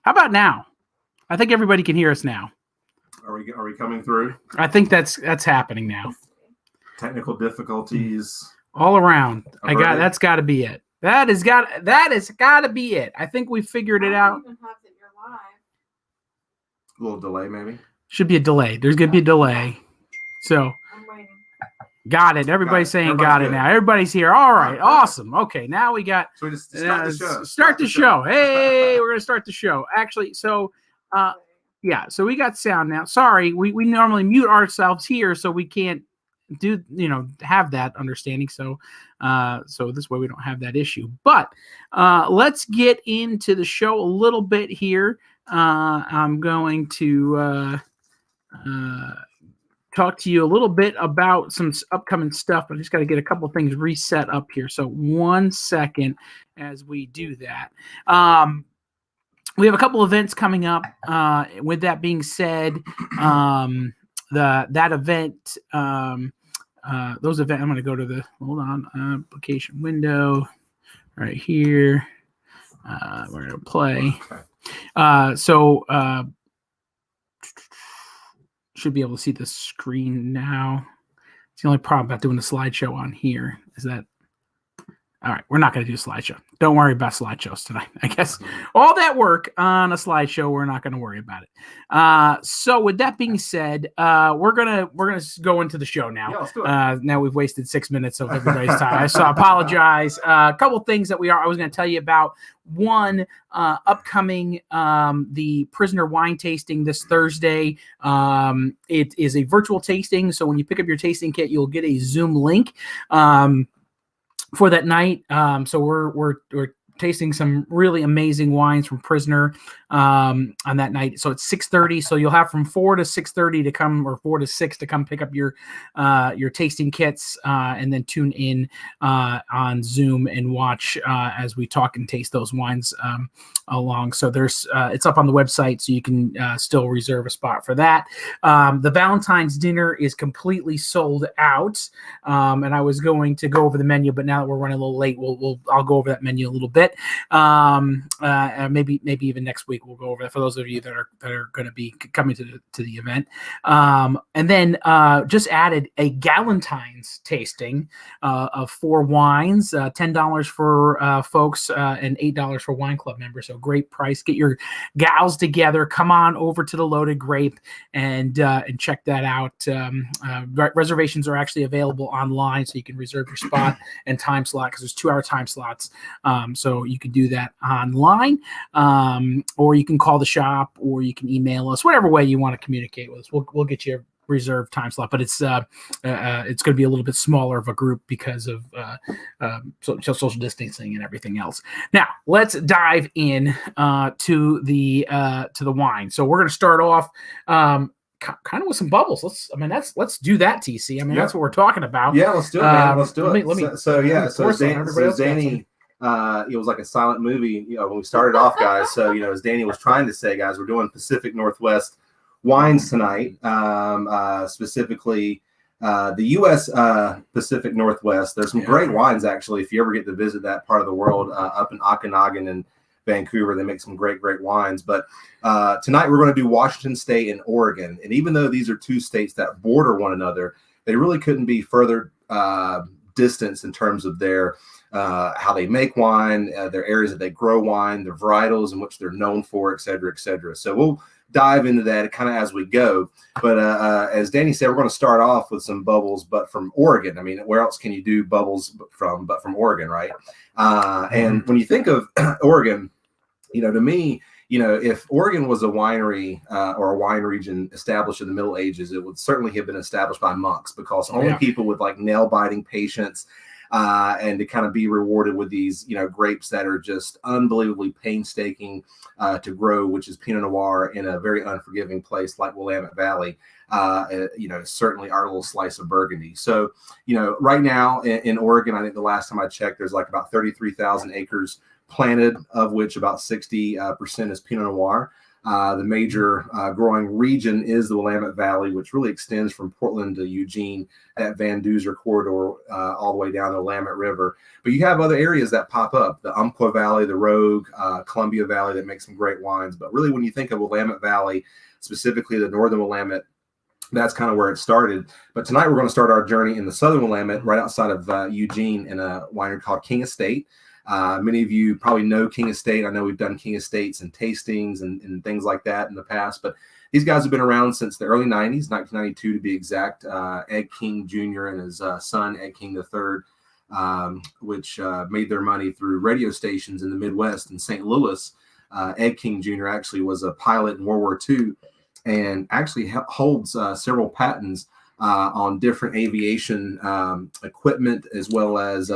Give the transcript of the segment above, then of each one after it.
How about now? I think everybody can hear us now. Are we coming through? I think that's happening now. Technical difficulties all around. averted. That's got to be it. That has got to be it. I think we figured it out. Even have that you're live. A little delay, maybe. Should be a delay. There's gonna be a delay. So I'm waiting. got it. Everybody's saying Everybody's got it good. now. Everybody's here. All right. Awesome. Okay. Now we got So we just start the show. Start the show. Hey, we're gonna start the show. Actually, so yeah, so we got sound now. Sorry, we normally mute ourselves here, so we can't have that understanding. So so this way we don't have that issue. But let's get into the show a little bit here. I'm going to talk to you a little bit about some upcoming stuff, but I just got to get a couple things reset up here. So 1 second as we do that. We have a couple events coming up. With that being said, that event, those events, I'm going to go to the, hold on, application window right here. We're going to play. Should be able to see the screen now. It's the only problem about doing a slideshow on here is that, all right, we're not going to do a slideshow. Don't worry about slideshows tonight. I guess all that work on a slideshow, we're not going to worry about it. So with that being said, we're gonna go into the show now. Yeah, let's do it. Now we've wasted 6 minutes of everybody's time. So I apologize. A couple things that I was going to tell you about. One, upcoming the Prisoner wine tasting this Thursday. It is a virtual tasting, so when you pick up your tasting kit, you'll get a Zoom link for that night. So we're tasting some really amazing wines from Prisoner on that night. So it's 6:30. So you'll have from 4 to 6:30 to come, or 4 to 6 to come pick up your tasting kits, and then tune in on Zoom and watch as we talk and taste those wines along. So there's it's up on the website, so you can still reserve a spot for that. The Valentine's dinner is completely sold out, and I was going to go over the menu, but now that we're running a little late, I'll go over that menu a little bit. Maybe even next week we'll go over that for those of you that are going to be coming to the event. And then just added a Galentine's tasting of 4 wines, $10 for folks and $8 for wine club members. So great price. Get your gals together. Come on over to the Loaded Grape and check that out. Reservations are actually available online, so you can reserve your spot and time slot, because there's 2-hour time slots. So you can do that online, or you can call the shop, or you can email us, whatever way you want to communicate with us. We'll get you a reserved time slot, but it's going to be a little bit smaller of a group because of social distancing and everything else. Now let's dive in to the wine. So we're going to start off kind of with some bubbles. Let's do that, TC. I mean, that's what we're talking about. Yeah, let's do it, man. Let's do it. Let me So Danny, it was like a silent movie, when we started off, guys. So, as Danny was trying to say, guys, we're doing Pacific Northwest wines tonight, specifically the U.S. Pacific Northwest. There's some great wines, actually, if you ever get to visit that part of the world, up in Okanagan and Vancouver. They make some great wines. But tonight we're going to do Washington State and Oregon. And even though these are 2 states that border one another, they really couldn't be further distance in terms of their how they make wine, their areas that they grow wine, their varietals in which they're known for, et cetera, et cetera. So we'll dive into that kind of as we go. But as Danny said, we're going to start off with some bubbles, but from Oregon. I mean, where else can you do bubbles but from Oregon, right? And when you think of Oregon, to me, if Oregon was a winery or a wine region established in the Middle Ages, it would certainly have been established by monks, because only people with like nail-biting patience and to kind of be rewarded with these, grapes that are just unbelievably painstaking to grow, which is Pinot Noir in a very unforgiving place like Willamette Valley. Certainly our little slice of Burgundy. So, right now in Oregon, I think the last time I checked, there's like about 33,000 acres planted, of which about 60% is Pinot Noir. The major growing region is the Willamette Valley, which really extends from Portland to Eugene, that Van Duzer corridor, all the way down the Willamette River. But you have other areas that pop up, the Umpqua Valley, the Rogue, Columbia Valley, that make some great wines. But really, when you think of Willamette Valley, specifically the northern Willamette, that's kind of where it started. But tonight we're going to start our journey in the southern Willamette, right outside of Eugene, in a winery called King Estate. Many of you probably know King Estate. I know we've done King Estates and tastings and things like that in the past, but these guys have been around since the early 90s, 1992 to be exact. Ed King Jr. and his son, Ed King III, which made their money through radio stations in the Midwest and St. Louis. Ed King Jr. actually was a pilot in World War II and actually holds several patents on different aviation equipment, as well as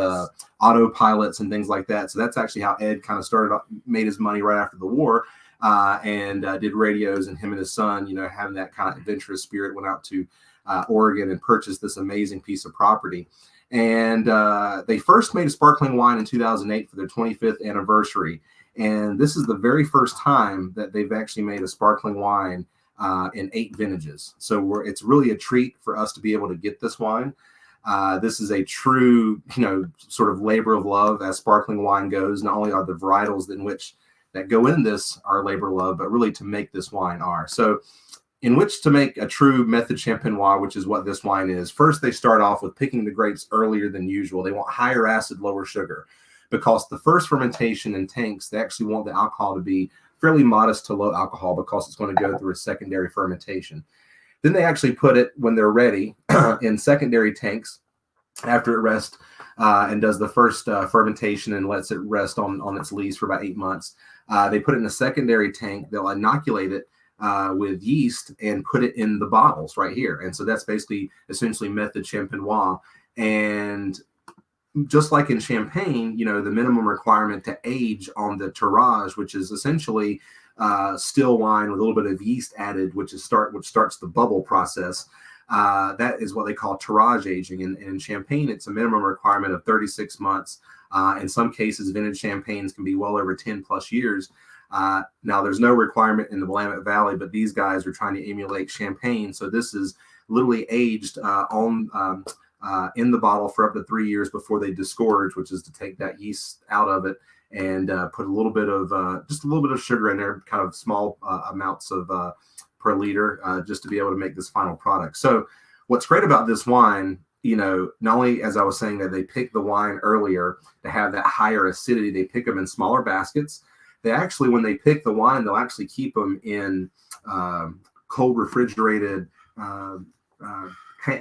autopilots and things like that. So that's actually how Ed kind of started, made his money right after the war, and did radios. And him and his son, having that kind of adventurous spirit, went out to Oregon and purchased this amazing piece of property. And they first made a sparkling wine in 2008 for their 25th anniversary. And this is the very first time that they've actually made a sparkling wine in 8 vintages. So it's really a treat for us to be able to get this wine. This is a true, sort of labor of love as sparkling wine goes. Not only are the varietals that go in this are labor of love, but really to make this wine are. So in which to make a true method champenois, which is what this wine is, first they start off with picking the grapes earlier than usual. They want higher acid, lower sugar, because the first fermentation in tanks, they actually want the alcohol to be fairly modest to low alcohol, because it's going to go through a secondary fermentation. Then they actually put it, when they're ready, in secondary tanks after it rests and does the first fermentation and lets it rest on its lees for about 8 months. They put it in a secondary tank. They'll inoculate it with yeast and put it in the bottles right here. And so that's basically essentially method champenois. And just like in champagne, the minimum requirement to age on the tirage, which is essentially still wine with a little bit of yeast added, which starts the bubble process. That is what they call tirage aging. And in champagne, it's a minimum requirement of 36 months. In some cases, vintage champagnes can be well over 10 plus years. Now, there's no requirement in the Willamette Valley, but these guys are trying to emulate champagne. So this is literally aged in the bottle for up to 3 years before they disgorge, which is to take that yeast out of it and put a little bit of just a little bit of sugar in there, kind of small amounts of per liter, just to be able to make this final product. So what's great about this wine, not only, as I was saying, that they pick the wine earlier to have that higher acidity, they pick them in smaller baskets. They actually, when they pick the wine, they'll actually keep them in cold refrigerated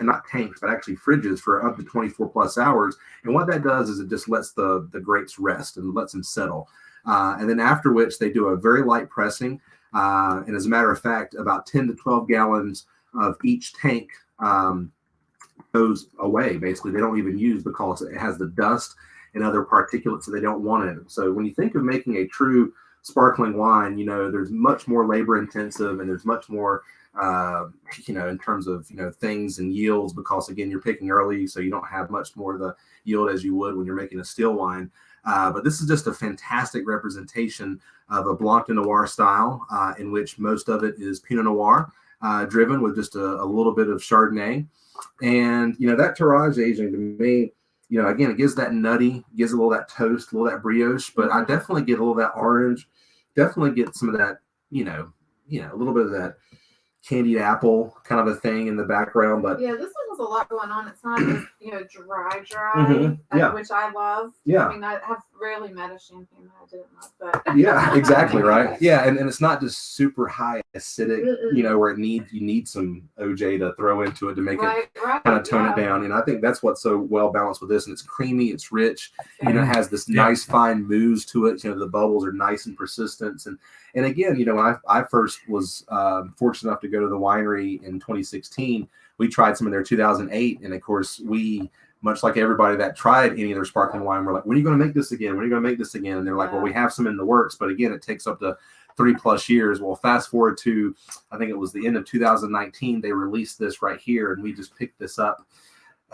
not tanks, but actually fridges for up to 24 plus hours. And what that does is it just lets the grapes rest and lets them settle. And then after which they do a very light pressing. And as a matter of fact, about 10 to 12 gallons of each tank goes away. Basically, they don't even use, because it has the dust and other particulates that they don't want in it. So when you think of making a true sparkling wine, there's much more labor intensive, and there's much more in terms of things and yields, because again, you're picking early, so you don't have much more of the yield as you would when you're making a still wine. But this is just a fantastic representation of a Blanc de Noir style, in which most of it is Pinot Noir driven with just a little bit of Chardonnay. And that tirage aging, to me, again, it gives that nutty, gives a little that toast, a little that brioche, but I definitely get a little that orange, definitely get some of that, a little bit of that candied apple kind of a thing in the background. But yeah, this one has a lot going on. It's not as dry, yeah. Which I love. Yeah, I mean, I have rarely met a champagne that I didn't love, but yeah, exactly, right. Yeah, and it's not just super high acidic, where you need some OJ to throw into it to make it kind of tone it down. And I think that's what's so well balanced with this. And it's creamy, it's rich, it has this nice fine mousse to it. The bubbles are nice and persistent. And again, when I first was fortunate enough to go to the winery in 2016, we tried some of their 2008. And of course, we, much like everybody that tried any of their sparkling wine, we're like, when are you going to make this again? When are you going to make this again? And they're like, well, we have some in the works. But again, it takes up to 3+ years. Well, fast forward to, I think it was the end of 2019, they released this right here. And we just picked this up.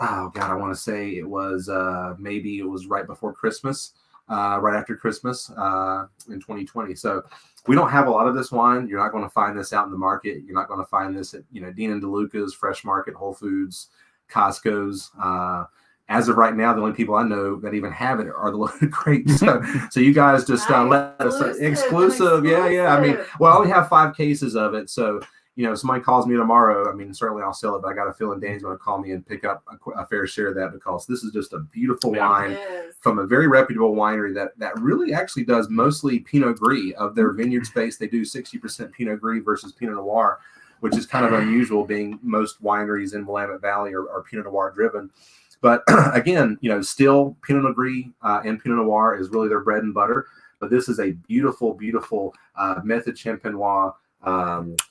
Oh, God, I want to say it was maybe it was right before Christmas. Right after Christmas in 2020. So we don't have a lot of this wine. You're not going to find this out in the market. You're not going to find this at, Dean and DeLuca's, Fresh Market, Whole Foods, Costco's. As of right now, the only people I know that even have it are the Loaded Grapes. So you guys just let us exclusive. Yeah. I mean, well, I only have 5 cases of it. So, if somebody calls me tomorrow, I mean, certainly I'll sell it, but I got a feeling Danny's going to call me and pick up a fair share of that, because this is just a beautiful wine from a very reputable winery that really actually does mostly Pinot Gris. Of their vineyard space, they do 60% Pinot Gris versus Pinot Noir, which is kind of unusual, being most wineries in Willamette Valley are Pinot Noir driven. But again, still Pinot Gris and Pinot Noir is really their bread and butter. But this is a beautiful, beautiful Method Champenois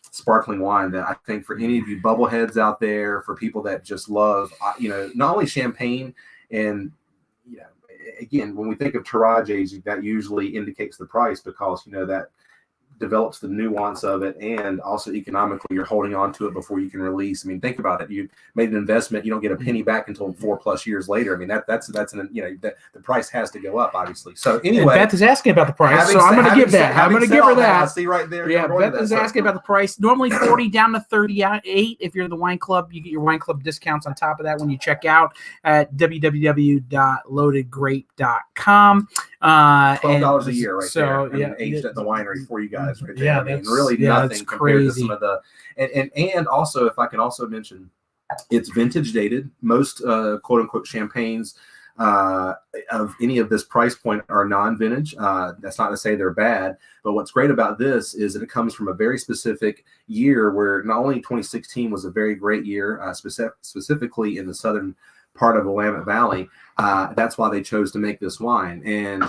sparkling wine that I think for any of you bubbleheads out there, for people that just love, not only champagne, and again, when we think of Tourages, that usually indicates the price, because that develops the nuance of it, and also economically you're holding on to it before you can release. I mean, think about it. You made an investment, you don't get a penny back until 4+ years later. I mean, that's the price has to go up, obviously. So anyway, and Beth is asking about the price, so I'm going to give that. I'm going to give her that. I see right there. Yeah, Beth is asking about the price. Normally 40 down to 38 if you're in the wine club. You get your wine club discounts on top of that when you check out at www.loadedgrape.com. $12 a year, right so, there. Aged at the winery for you guys, right there. That's really nothing compared crazy. to some of the. And also, if I can also mention, it's vintage dated. Most quote unquote champagnes of any of this price point are non-vintage. That's not to say they're bad, but what's great about this is that it comes from a very specific year, where not only 2016 was a very great year, specifically in the southern part of Willamette Valley. That's why they chose to make this wine. And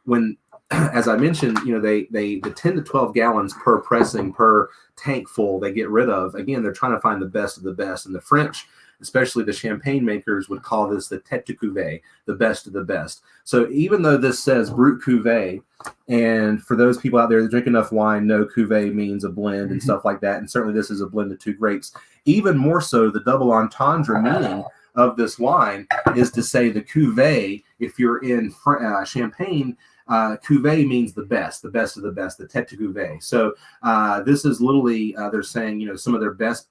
when, as I mentioned, they the 10 to 12 gallons per pressing, per tank full they get rid of. Again, they're trying to find the best of the best. And the French, especially the champagne makers, would call this the tête de cuvée, the best of the best. So even though this says Brut Cuvée, and for those people out there that drink enough wine, know cuvée means a blend and stuff like that. And certainly this is a blend of 2 grapes. Even more so, the double entendre meaning of this wine is to say the cuvée. If you're in Champagne, cuvée means the best of the best, the tête de cuvée. So this is literally they're saying some of their best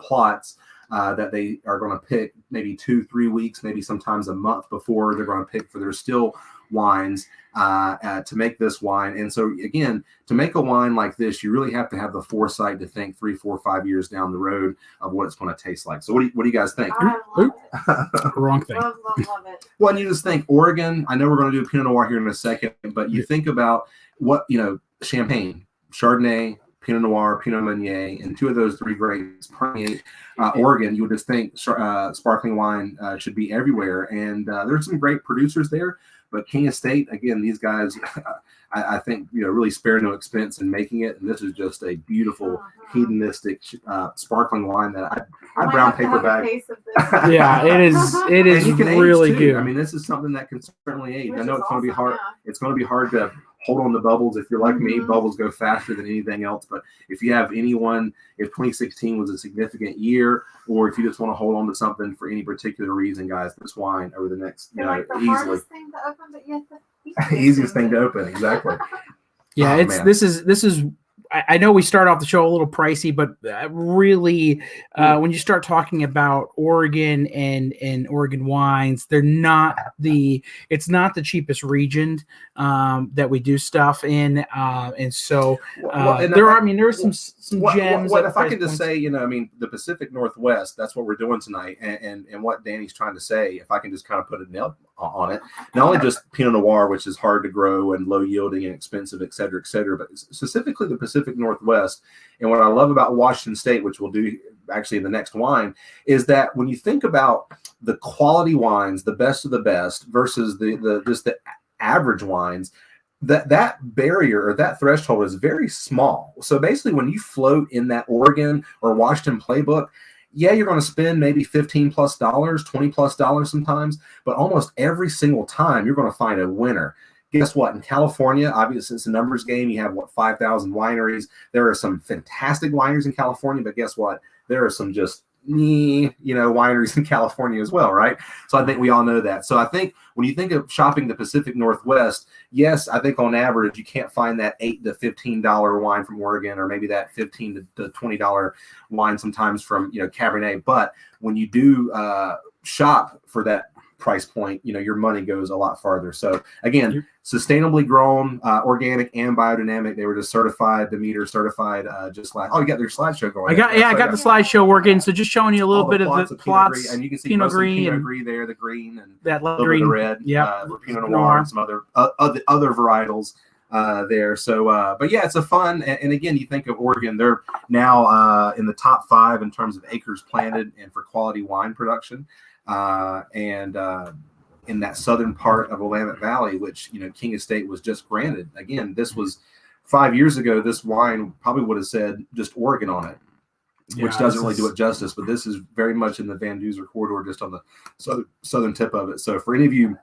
plots that they are going to pick maybe 2-3 weeks, maybe sometimes a month before they're going to pick for their still wines to make this wine. And so again, to make a wine like this, you really have to have the foresight to think 3, 4, 5 years down the road of what it's going to taste like. So what do you guys think? Wrong thing. Love it. Well, and you just think Oregon. I know we're going to do Pinot Noir here in a second, but you think about what Champagne, Chardonnay, Pinot Noir, Pinot Meunier, and 2 of those 3 grapes permeate Oregon. You would just think sparkling wine should be everywhere, and there's some great producers there. But King Estate, again, these guys, I think, really spare no expense in making it. And this is just a beautiful, hedonistic, sparkling wine that I brown paper bag. Yeah, it is. It is really good. I mean, this is something that can certainly age. I know it's going to be hard. Yeah. It's going to be hard to hold on to bubbles. If you're like me, bubbles go faster than anything else. But if you have anyone, if 2016 was a significant year, or if you just want to hold on to something for any particular reason, guys, this wine over the next, easily thing to open, but yet easiest thing to open, exactly. Yeah, this is. I know we start off the show a little pricey, but really, when you start talking about Oregon and Oregon wines, it's not the cheapest region that we do stuff in, and so there's some gems. If I can just say, the Pacific Northwest, that's what we're doing tonight, and what Danny's trying to say, if I can just kind of put a nail on it, not only just Pinot Noir, which is hard to grow and low yielding and expensive, et cetera, but specifically the Pacific Northwest. And what I love about Washington State, which we'll do actually in the next wine, is that when you think about the quality wines, the best of the best versus the average wines, that barrier or that threshold is very small. So basically, when you float in that Oregon or Washington playbook, yeah, you're going to spend maybe $15+, $20+ sometimes, but almost every single time you're going to find a winner. Guess what? In California, obviously it's a numbers game. You have 5,000 wineries. There are some fantastic wineries in California, but guess what? There are some just wineries in California as well, right? So I think we all know that. So I think when you think of shopping the Pacific Northwest, yes, I think on average you can't find that $8 to $15 wine from Oregon, or maybe that $15 to $20 wine sometimes from Cabernet. But when you do shop for that price point, your money goes a lot farther. So again, sustainably grown, organic and biodynamic. They were just certified, Demeter certified, just last. Oh, you got their slideshow going. I got the slideshow working. So just showing you a little bit of the plots, and you can see Pinot Pinot Gris there, the green and that a little green, bit of red, for Pinot Noir and some other varietals there. So, but yeah, it's a fun. And again, you think of Oregon, they're now in the top 5 in terms of acres planted and for quality wine production. And in that southern part of Willamette Valley, which King Estate was just granted. Again, this was 5 years ago. This wine probably would have said just Oregon on it, which doesn't really do it justice. But this is very much in the Van Duzer corridor, just on the southern tip of it. So for any of you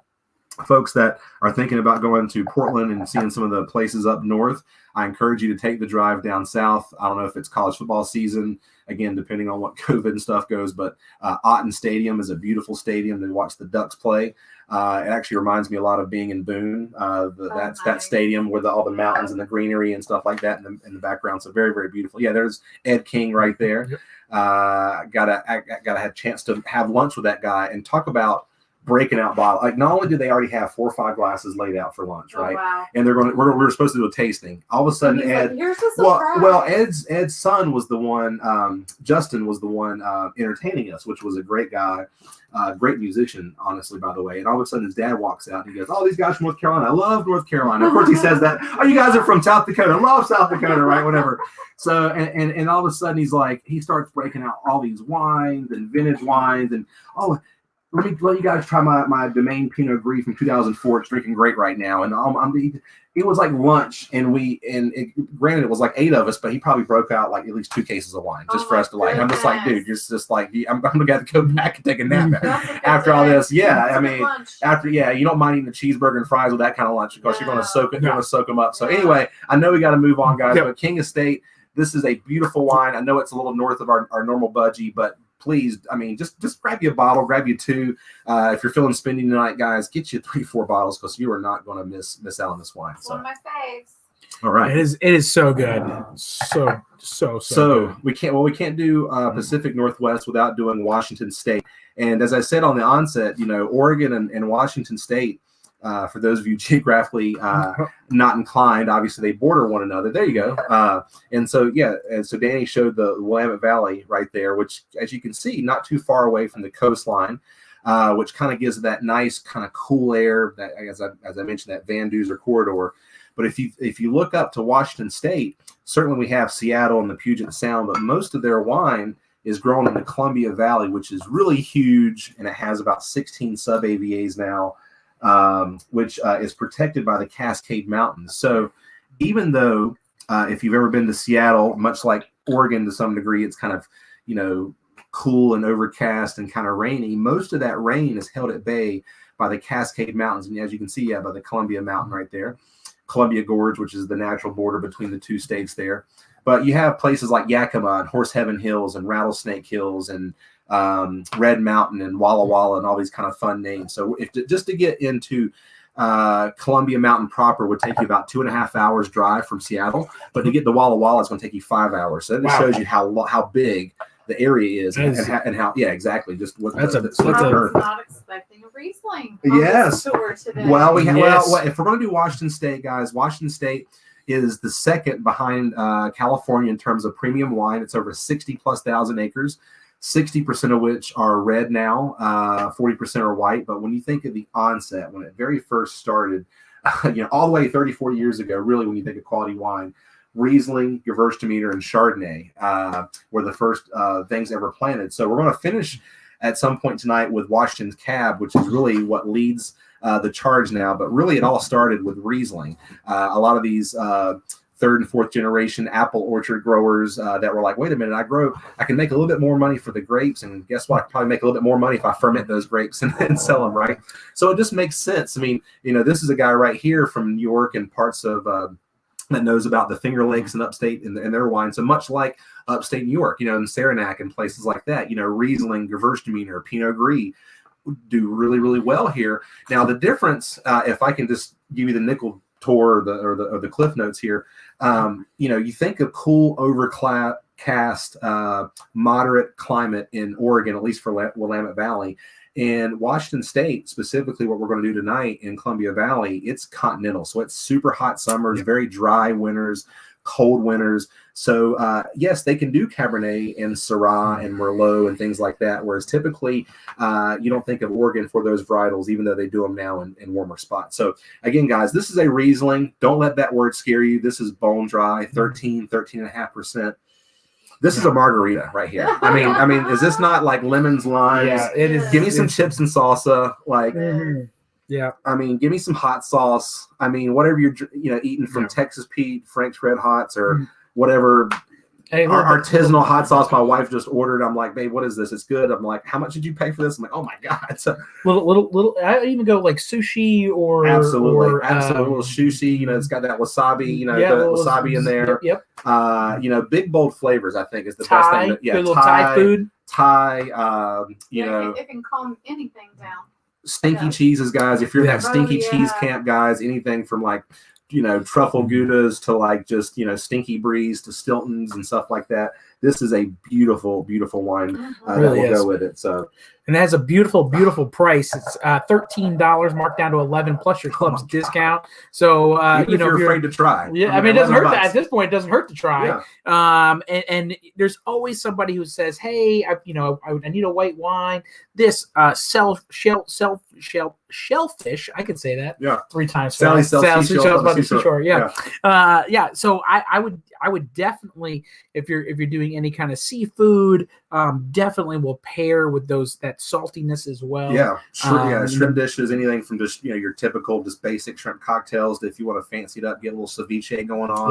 folks that are thinking about going to Portland and seeing some of the places up north, I encourage you to take the drive down south. I don't know if it's college football season, again, depending on what COVID and stuff goes, but Otten Stadium is a beautiful stadium to watch the Ducks play. It actually reminds me a lot of being in Boone. That's that stadium with all the mountains and the greenery and stuff like that in the background. So very, very beautiful. Yeah, there's Ed King right there. Gotta have a chance to have lunch with that guy and talk about breaking out bottle. Like, not only do they already have 4 or 5 glasses laid out for lunch, right? Wow. And we're supposed to do a tasting. All of a sudden, Ed, like, here's the surprise. well, Ed's son was the one. Justin was the one entertaining us, which was a great guy, great musician, honestly, by the way. And all of a sudden, his dad walks out and he goes, "Oh, these guys from North Carolina. I love North Carolina." Of course, he says that. "Oh, you guys are from South Dakota. I love South Dakota," right? Whatever. So, and all of a sudden, he starts breaking out all these wines and vintage wines, and let you guys try my Domaine Pinot Gris from 2004. It's drinking great right now. And it was like lunch, and granted it was like 8 of us, but he probably broke out like at least 2 cases of wine just for us to like. I'm just like, dude, you're just like, I'm gonna have to go back and take a nap after all this. Yeah, I mean, you don't mind eating a cheeseburger and fries with that kind of lunch because you're gonna soak it, you're gonna soak them up. So anyway, I know we got to move on, guys. But King Estate, this is a beautiful wine. I know it's a little north of our normal budgie, but please, I mean, just grab you a bottle, grab you 2. If you're feeling spendy tonight, guys, get you 3, 4 bottles because you are not going to miss out on this wine. One of my faves. All right, it is so good, so good. we can't do Pacific Northwest without doing Washington State. And as I said on the onset, Oregon and Washington State. For those of you geographically not inclined, obviously they border one another. There you go. And so Danny showed the Willamette Valley right there, which, as you can see, not too far away from the coastline, which kind of gives that nice kind of cool air that, as I mentioned, that Van Duzer corridor. But if you look up to Washington State, certainly we have Seattle and the Puget Sound, but most of their wine is grown in the Columbia Valley, which is really huge, and it has about 16 sub-AVAs now. Which is protected by the Cascade Mountains. So even though if you've ever been to Seattle, much like Oregon to some degree, it's kind of, cool and overcast and kind of rainy, most of that rain is held at bay by the Cascade Mountains. And as you can see, by the Columbia Mountain right there, Columbia Gorge, which is the natural border between the 2 states there. But you have places like Yakima and Horse Heaven Hills and Rattlesnake Hills and Red Mountain and Walla Walla and all these kind of fun names. So just to get into Columbia Mountain proper would take you about 2.5 hours drive from Seattle, but to get to Walla Walla it's going to take you 5 hours. So that just shows you how big the area is and how exactly just what I was not expecting a Riesling. Yes. Today. Well, if we're going to do Washington State, guys, Washington State is the second behind California in terms of premium wine. It's over 60,000+ acres. 60% of which are red now, 40% are white. But when you think of the onset, when it very first started, all the way 30, 40 years ago, really, when you think of quality wine, Riesling, Gewürztraminer, and Chardonnay were the first things ever planted. So we're going to finish at some point tonight with Washington's Cab, which is really what leads the charge now. But really, it all started with Riesling. A lot of these 3rd and 4th generation apple orchard growers that were like, wait a minute, I can make a little bit more money for the grapes, and guess what? I can probably make a little bit more money if I ferment those grapes and sell them, right? So it just makes sense. I mean, this is a guy right here from New York and parts of that knows about the Finger Lakes and upstate and their wine. So much like upstate New York, in Saranac and places like that, Riesling, Gewürztraminer, Pinot Gris do really, really well here. Now, the difference, if I can just give you the nickel tour or the cliff notes here, you think of cool, overcast, moderate climate in Oregon, at least for Willamette Valley. And Washington State, specifically what we're going to do tonight in Columbia Valley, it's continental. So it's super hot summers, very dry winters, cold winters. So yes, they can do Cabernet and Syrah and Merlot and things like that. Whereas typically you don't think of Oregon for those varietals, even though they do them now in warmer spots. So again, guys, this is a Riesling. Don't let that word scare you. This is bone dry, 13.5%. This is a margarita right here. I mean, is this not like lemons, limes? Yeah, it is. Give me some chips and salsa. Like, yeah. I mean, give me some hot sauce. I mean, whatever you're eating from Texas Pete, Frank's Red Hots, or whatever. Artisanal hot sauce my wife just ordered. I'm like, babe, what is this? It's good. I'm like, how much did you pay for this? I'm like, oh my god. So little. I even go like sushi or absolutely little sushi. It's got that wasabi. The wasabi in there. Yep. Big bold flavors. I think is the Thai, best thing. Yeah, Thai food. Thai. It can calm anything down. Stinky cheeses, guys. If you're in that stinky cheese camp, guys, anything from like truffle goudas to like just stinky breeze to Stiltons and stuff like that. This is a beautiful, beautiful wine that will go with it. So, and it has a beautiful, beautiful price. It's $13 marked down to 11 plus your club's discount. So if you're afraid to try, yeah, it doesn't hurt. At this point, it doesn't hurt to try. Yeah. And there's always somebody who says, "Hey, I need a white wine." This shellfish, I could say that 3 times. Sally sells seashell by the seashore. Yeah. So I would definitely, if you're doing any kind of seafood, definitely will pair with that saltiness as well. Yeah, shrimp dishes, anything from just your typical just basic shrimp cocktails. If you want to fancy it up, get a little ceviche going on.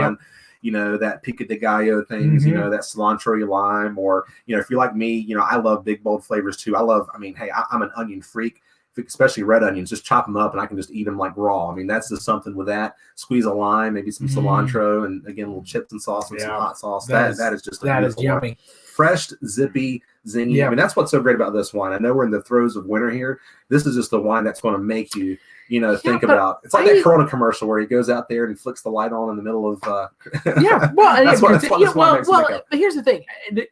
Yep. That pico de gallo things, that cilantro lime, or if you're like me, I love big bold flavors too. I'm an onion freak. Especially red onions, just chop them up and I can just eat them like raw. That's just something with that. Squeeze a lime, maybe some cilantro, and again, little chips and sauce and some hot sauce. That is just a beautiful yummy. Wine. Fresh, zippy, zingy. Yeah. That's what's so great about this wine. I know we're in the throes of winter here. This is just a wine that's going to make you, think about. It's like that Corona commercial where he goes out there and flicks the light on in the middle of. Here's the thing.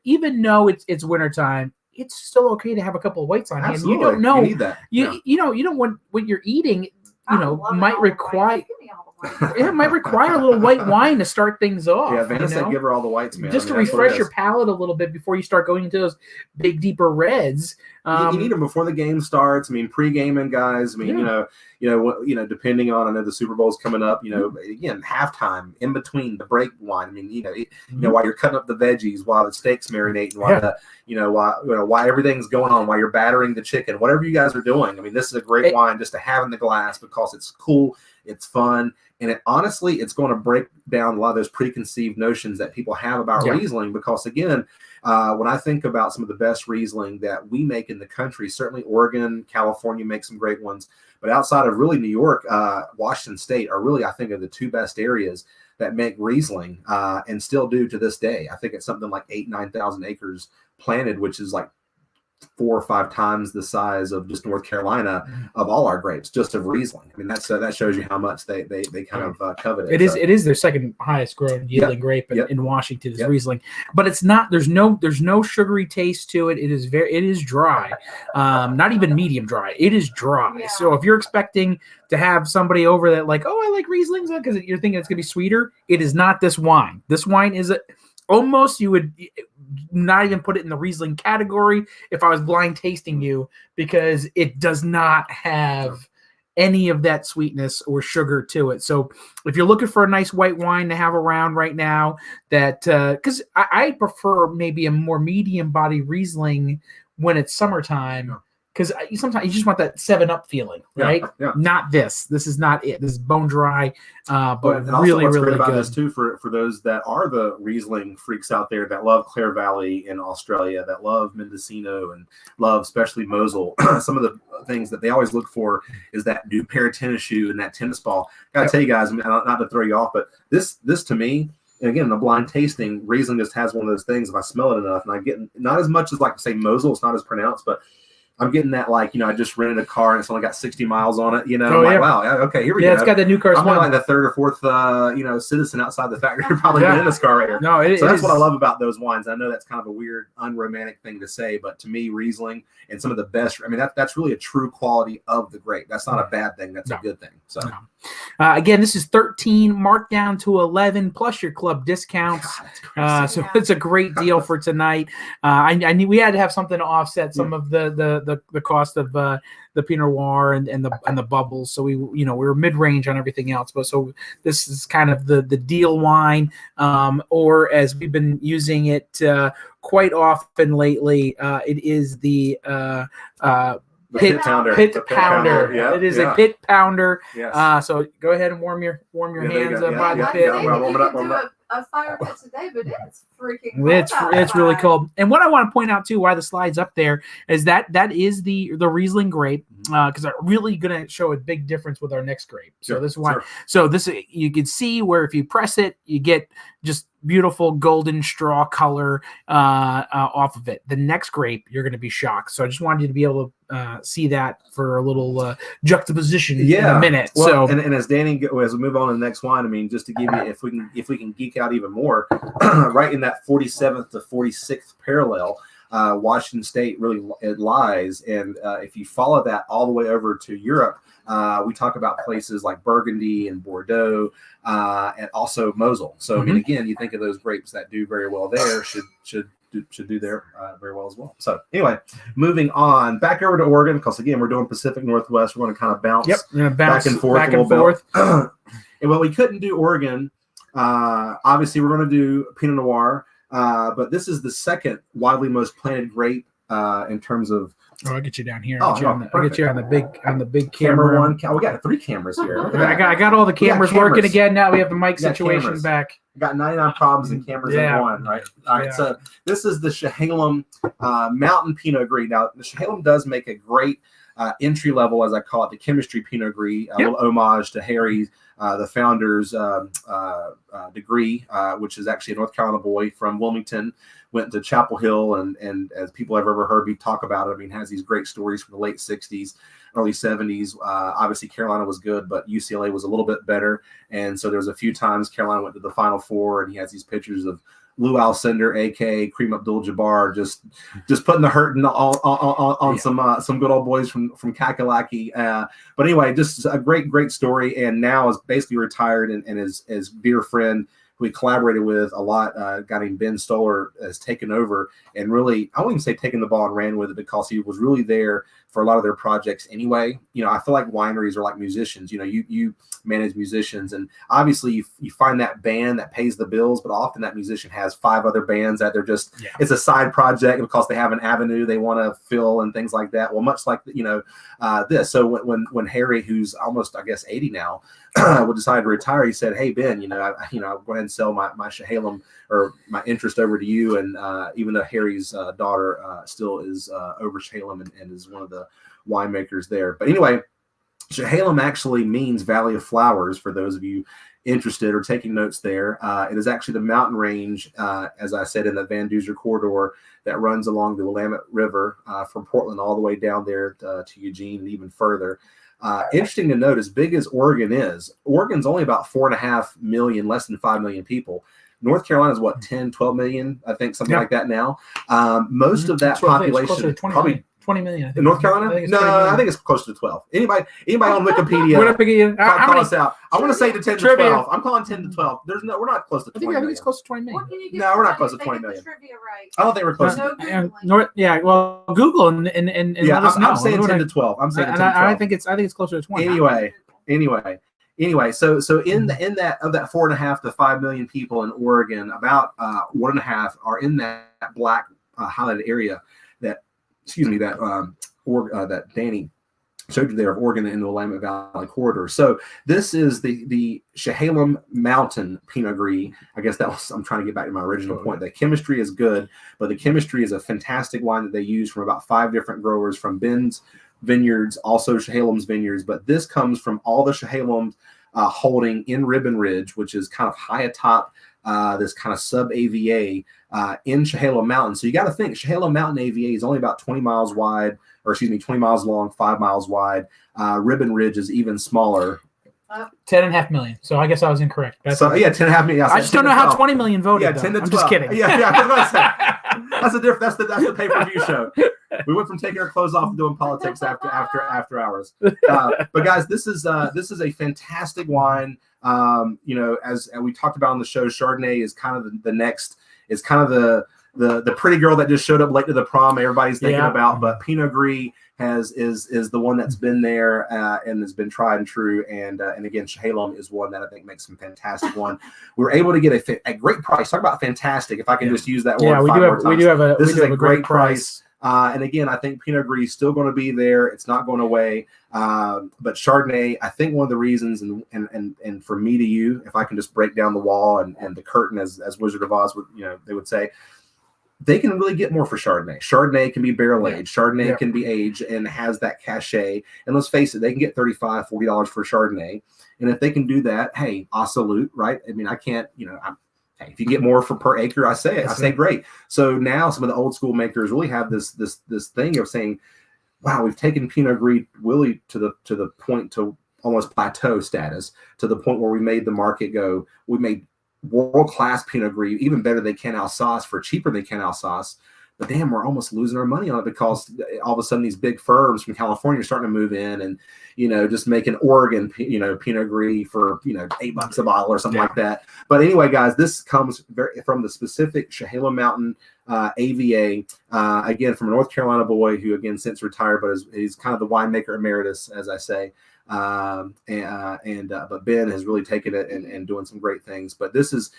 Even though it's wintertime, it's still okay to have a couple of whites on hand. You don't know. You need that. You don't want what you're eating. Might require. It might require a little white wine to start things off. Yeah, Vanna said give her all the whites, man. Just to refresh your palate a little bit before you start going into those big, deeper reds. You need them before the game starts. Pre-gaming, guys. Depending on, I know the Super Bowl's coming up. Again, halftime, in between the break wine. While you're cutting up the veggies, while the steak's marinating, while everything's going on, while you're battering the chicken, whatever you guys are doing. This is a great wine just to have in the glass because it's cool, it's fun. And it's going to break down a lot of those preconceived notions that people have about Riesling. Because again, when I think about some of the best Riesling that we make in the country, certainly Oregon, California make some great ones. But outside of really New York, Washington State are really, I think, are the 2 best areas that make Riesling and still do to this day. I think it's something like 8,000-9,000 acres planted, which is like 4 or 5 times the size of just North Carolina of all our grapes, just of Riesling. That shows you how much they kind of covet it. It is their second highest grown yielding grape in Washington is Riesling, but it's not. There's no sugary taste to it. It is dry, not even medium dry. It is dry. Yeah. So if you're expecting to have somebody over that like, oh, I like Rieslings because you're thinking it's gonna be sweeter, it is not this wine. This wine is almost, you would not even put it in the Riesling category if I was blind tasting you, because it does not have any of that sweetness or sugar to it. So if you're looking for a nice white wine to have around right now, that because I prefer maybe a more medium body Riesling when it's summertime because sometimes you just want that 7-Up feeling, right? Yeah. Not this. This is not it. This is bone dry, but And also really, what's really great about good. this too, for those that are the Riesling freaks out there that love Clare Valley in Australia, that love Mendocino and love especially Mosel. Some of the things that they always look for is that new pair of tennis shoe and that tennis ball. Gotta tell you guys, I mean, not to throw you off, but this to me, and again, the blind tasting, Riesling just has one of those things. If I smell it enough, and I get not as much as like say Mosel, it's not as pronounced, but I'm getting that like, I just rented a car and it's only got 60 miles on it. I'm like, wow, okay, here we go. Yeah, it's got the new car. I'm like the third or fourth, citizen outside the factory probably been in this car right here. No, so that's what I love about those wines. I know that's kind of a weird, unromantic thing to say, but to me, Riesling and some of the best. I mean, that's really a true quality of the grape. That's not a bad thing. That's a good thing. So. No. Again, this is 13 marked down to 11 plus your club discounts. So it's a great deal for tonight. I knew we had to have something to offset some of the cost of the Pinot Noir and the bubbles. So we were mid range on everything else, but so this is kind of the deal wine, or as we've been using it quite often lately, it is the Pit Pounder. Yeah, it is a Pit Pounder. Yes. So go ahead and warm your hands by the I pit. think you can do a fire pit today, but it's freaking cold It's really outside. cool. And what I want to point out too, why the slide's up there, is that is the Riesling grape, because they're really going to show a big difference with our next grape. So this is why. Sure. So this, you can see where if you press it, you get just beautiful golden straw color off of it. The next grape, you're going to be shocked. So I just wanted you to be able to see that for a little juxtaposition in a minute. Well, and as Danny, as we move on to the next wine, I mean, just to give you, if we can geek out even more, right in that 47th to 46th parallel, Washington State really it lies. And if you follow that all the way over to Europe, we talk about places like Burgundy and Bordeaux, and also Mosel. So I mean, again, you think of those grapes that do very well there should do there very well as well. So anyway, moving on back over to Oregon, because again, we're doing Pacific Northwest. We're going to kind of bounce, back and forth. And when we couldn't do Oregon, obviously we're going to do Pinot Noir, but this is the second widely most planted grape in terms of. I'll get you down here. I'll get you on the big camera one. We got 3 cameras here. I got all the cameras working again. Now we have the mic situation back. Got 99 problems and cameras in one, right? All right. So this is the Chehalem Mountain Pinot Gris. Now the Chehalem does make a great entry level, as I call it, the chemistry Pinot Gris, a little homage to Harry, the founder's degree, which is actually a North Carolina boy from Wilmington. Went to Chapel Hill, and as people have ever heard me talk about it, I mean, has these great stories from the late 60s, early 70s. Obviously, Carolina was good, but UCLA was a little bit better. And so there was a few times Carolina went to the Final Four, and he has these pictures of Lou Alcindor, a.k.a. Kareem Abdul-Jabbar, just putting the hurting on some good old boys from Kakalaki. But anyway, just a great story, and now is basically retired, and his dear friend who we collaborated with a lot, a guy named Ben Stoller, has taken over and really, I won't even say taken the ball and ran with it, because he was really there for a lot of their projects anyway. I feel like wineries are like musicians. You manage musicians, and obviously you find that band that pays the bills, but often that musician has 5 other bands that they're just, it's a side project because they have an avenue they want to fill and things like that. Well, much like, this. So when Harry, who's almost, I guess, 80 now, would decide to retire, he said, "Hey, Ben, I'll go ahead and sell my Chehalem or my interest over to you." And even though Harry's daughter still is over Chehalem and is one of the winemakers there. But anyway, Chehalem actually means Valley of Flowers, for those of you interested or taking notes there. It is actually the mountain range, as I said, in the Van Duzer corridor that runs along the Willamette River from Portland all the way down there to Eugene and even further. Interesting to note, as big as Oregon is, Oregon's only about 4.5 million, less than 5 million people. North Carolina is what, 10, 12 million, I think, something like that now. Most of that population, probably 20 million. I think. In North Carolina? I think it's closer to 12. Anybody on Wikipedia? Call us out. I want to say to 10 to 12. I'm calling 10 to 12. We're not close to 20 million. I think it's close to 20 million. No, we're not close to 20 million. I don't think we're close to. Well, Google and let us know. I'm saying 10 to 12. I'm saying 10 to 12. I think it's closer to 20. Anyway, so in that of that 4.5 to 5 million people in Oregon, about 1.5 are in that black highlighted area that that Danny showed you there of Oregon in the Willamette Valley corridor. So this is the Chehalem Mountain Pinot Gris. I guess I'm trying to get back to my original point. The chemistry is good, but the chemistry is a fantastic wine that they use from about 5 different growers from Ben's vineyards, also Chehalem's vineyards. But this comes from all the Chehalem holding in Ribbon Ridge, which is kind of high atop this kind of sub-AVA in Chehalem Mountain. So you got to think Chehalem Mountain AVA is only about 20 miles wide, or excuse me, 20 miles long, 5 miles wide. Ribbon Ridge is even smaller. 10.5 million. So I guess I was incorrect. So 10.5 million. I just don't know how 20 million voted. Yeah, 10 to 12. I'm just kidding. Yeah. I was gonna say, that's the difference. That's the pay-per-view show. We went from taking our clothes off and doing politics after hours. But guys, this is a fantastic wine. As we talked about on the show, Chardonnay is kind of the next. It's kind of the pretty girl that just showed up late to the prom everybody's thinking about, but Pinot Gris is the one that's been there and has been tried and true, and again Chehalem is one that I think makes some fantastic one. We were able to get a great price. Talk about fantastic, if I can just use that word. Yeah, we do have a great price. And again, I think Pinot Gris is still going to be there. It's not going away. But Chardonnay, I think one of the reasons, and from me to you, if I can just break down the wall and the curtain, as Wizard of Oz would, they would say, they can really get more for Chardonnay. Chardonnay can be barrel aged. Chardonnay can be aged and has that cachet. And let's face it, they can get $35, $40 for Chardonnay. And if they can do that, hey, salute, right? I mean, I can't, if you get more per acre, I say great. So now some of the old school makers really have this thing of saying, wow, we've taken Pinot Gris really to the point to almost plateau status, to the point where we made the market go, we made world-class Pinot Gris, even better than Canal-Sauce for cheaper than Canal-Sauce. But damn, we're almost losing our money on it because all of a sudden these big firms from California are starting to move in and, just making Oregon, Pinot Gris for, $8 a bottle or something like that. But anyway, guys, this comes from the specific Chehalem Mountain AVA, again, from a North Carolina boy who, again, since retired, but he's kind of the winemaker emeritus, as I say. But Ben has really taken it and doing some great things. But this is,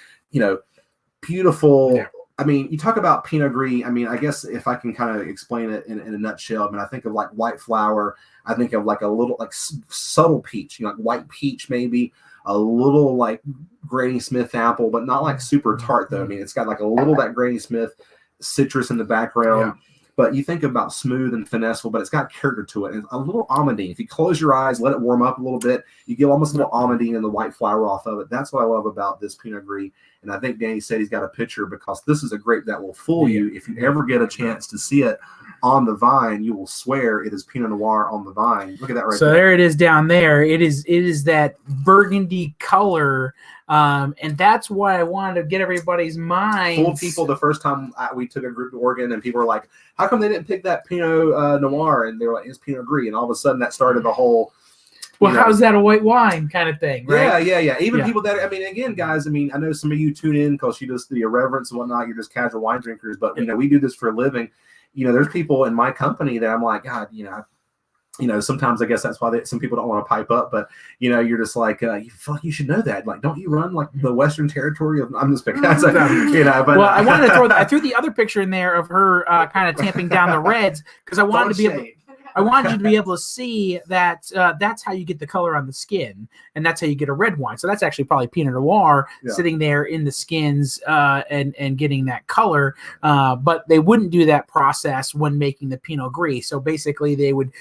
beautiful. Yeah. I mean, you talk about Pinot Gris. I mean, I guess if I can kind of explain it in a nutshell, I mean, I think of like white flower. I think of like a little like subtle peach, like white peach maybe, a little like Granny Smith apple, but not like super tart though. I mean, it's got like a little that Granny Smith citrus in the background. Yeah. But you think about smooth and finesseful, but it's got character to it. And a little almondine. If you close your eyes, let it warm up a little bit, you get almost a little almondine and the white flower off of it. That's what I love about this Pinot Gris. And I think Danny said he's got a picture because this is a grape that will fool you. If you ever get a chance to see it on the vine, you will swear it is Pinot Noir on the vine. Look at that right there. So there it is down there. It is that burgundy color. And that's why I wanted to get everybody's mind. Fooled people the first time we took a group to Oregon, and people were like, "How come they didn't pick that Pinot Noir?" And they were like, "It's Pinot Gris." And all of a sudden, that started the whole. Well, how's that a white wine kind of thing, right? Yeah. Even people that, I mean, again, guys, I mean, I know some of you tune in because you just the irreverence and whatnot. You're just casual wine drinkers, but we do this for a living. There's people in my company that I'm like, God, sometimes I guess that's why some people don't want to pipe up, but you're just like, you should know that. Like, don't you run like the Western Territory of? I'm just picking, but well, I wanted to throw that. I threw the other picture in there of her kind of tamping down the reds because I wanted I wanted you to be able to see that that's how you get the color on the skin, and that's how you get a red wine. So that's actually probably Pinot Noir sitting there in the skins and getting that color. But they wouldn't do that process when making the Pinot Gris. So basically, they would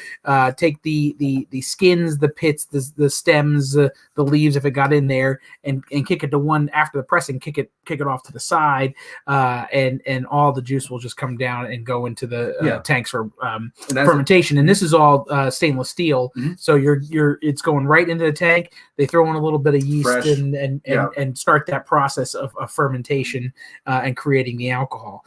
take the skins, the pits, the stems, the leaves if it got in there, and kick it to one after the pressing, kick it off to the side, and all the juice will just come down and go into the tanks for fermentation. And this is all stainless steel, so it's going right into the tank. They throw in a little bit of yeast and start that process of fermentation and creating the alcohol.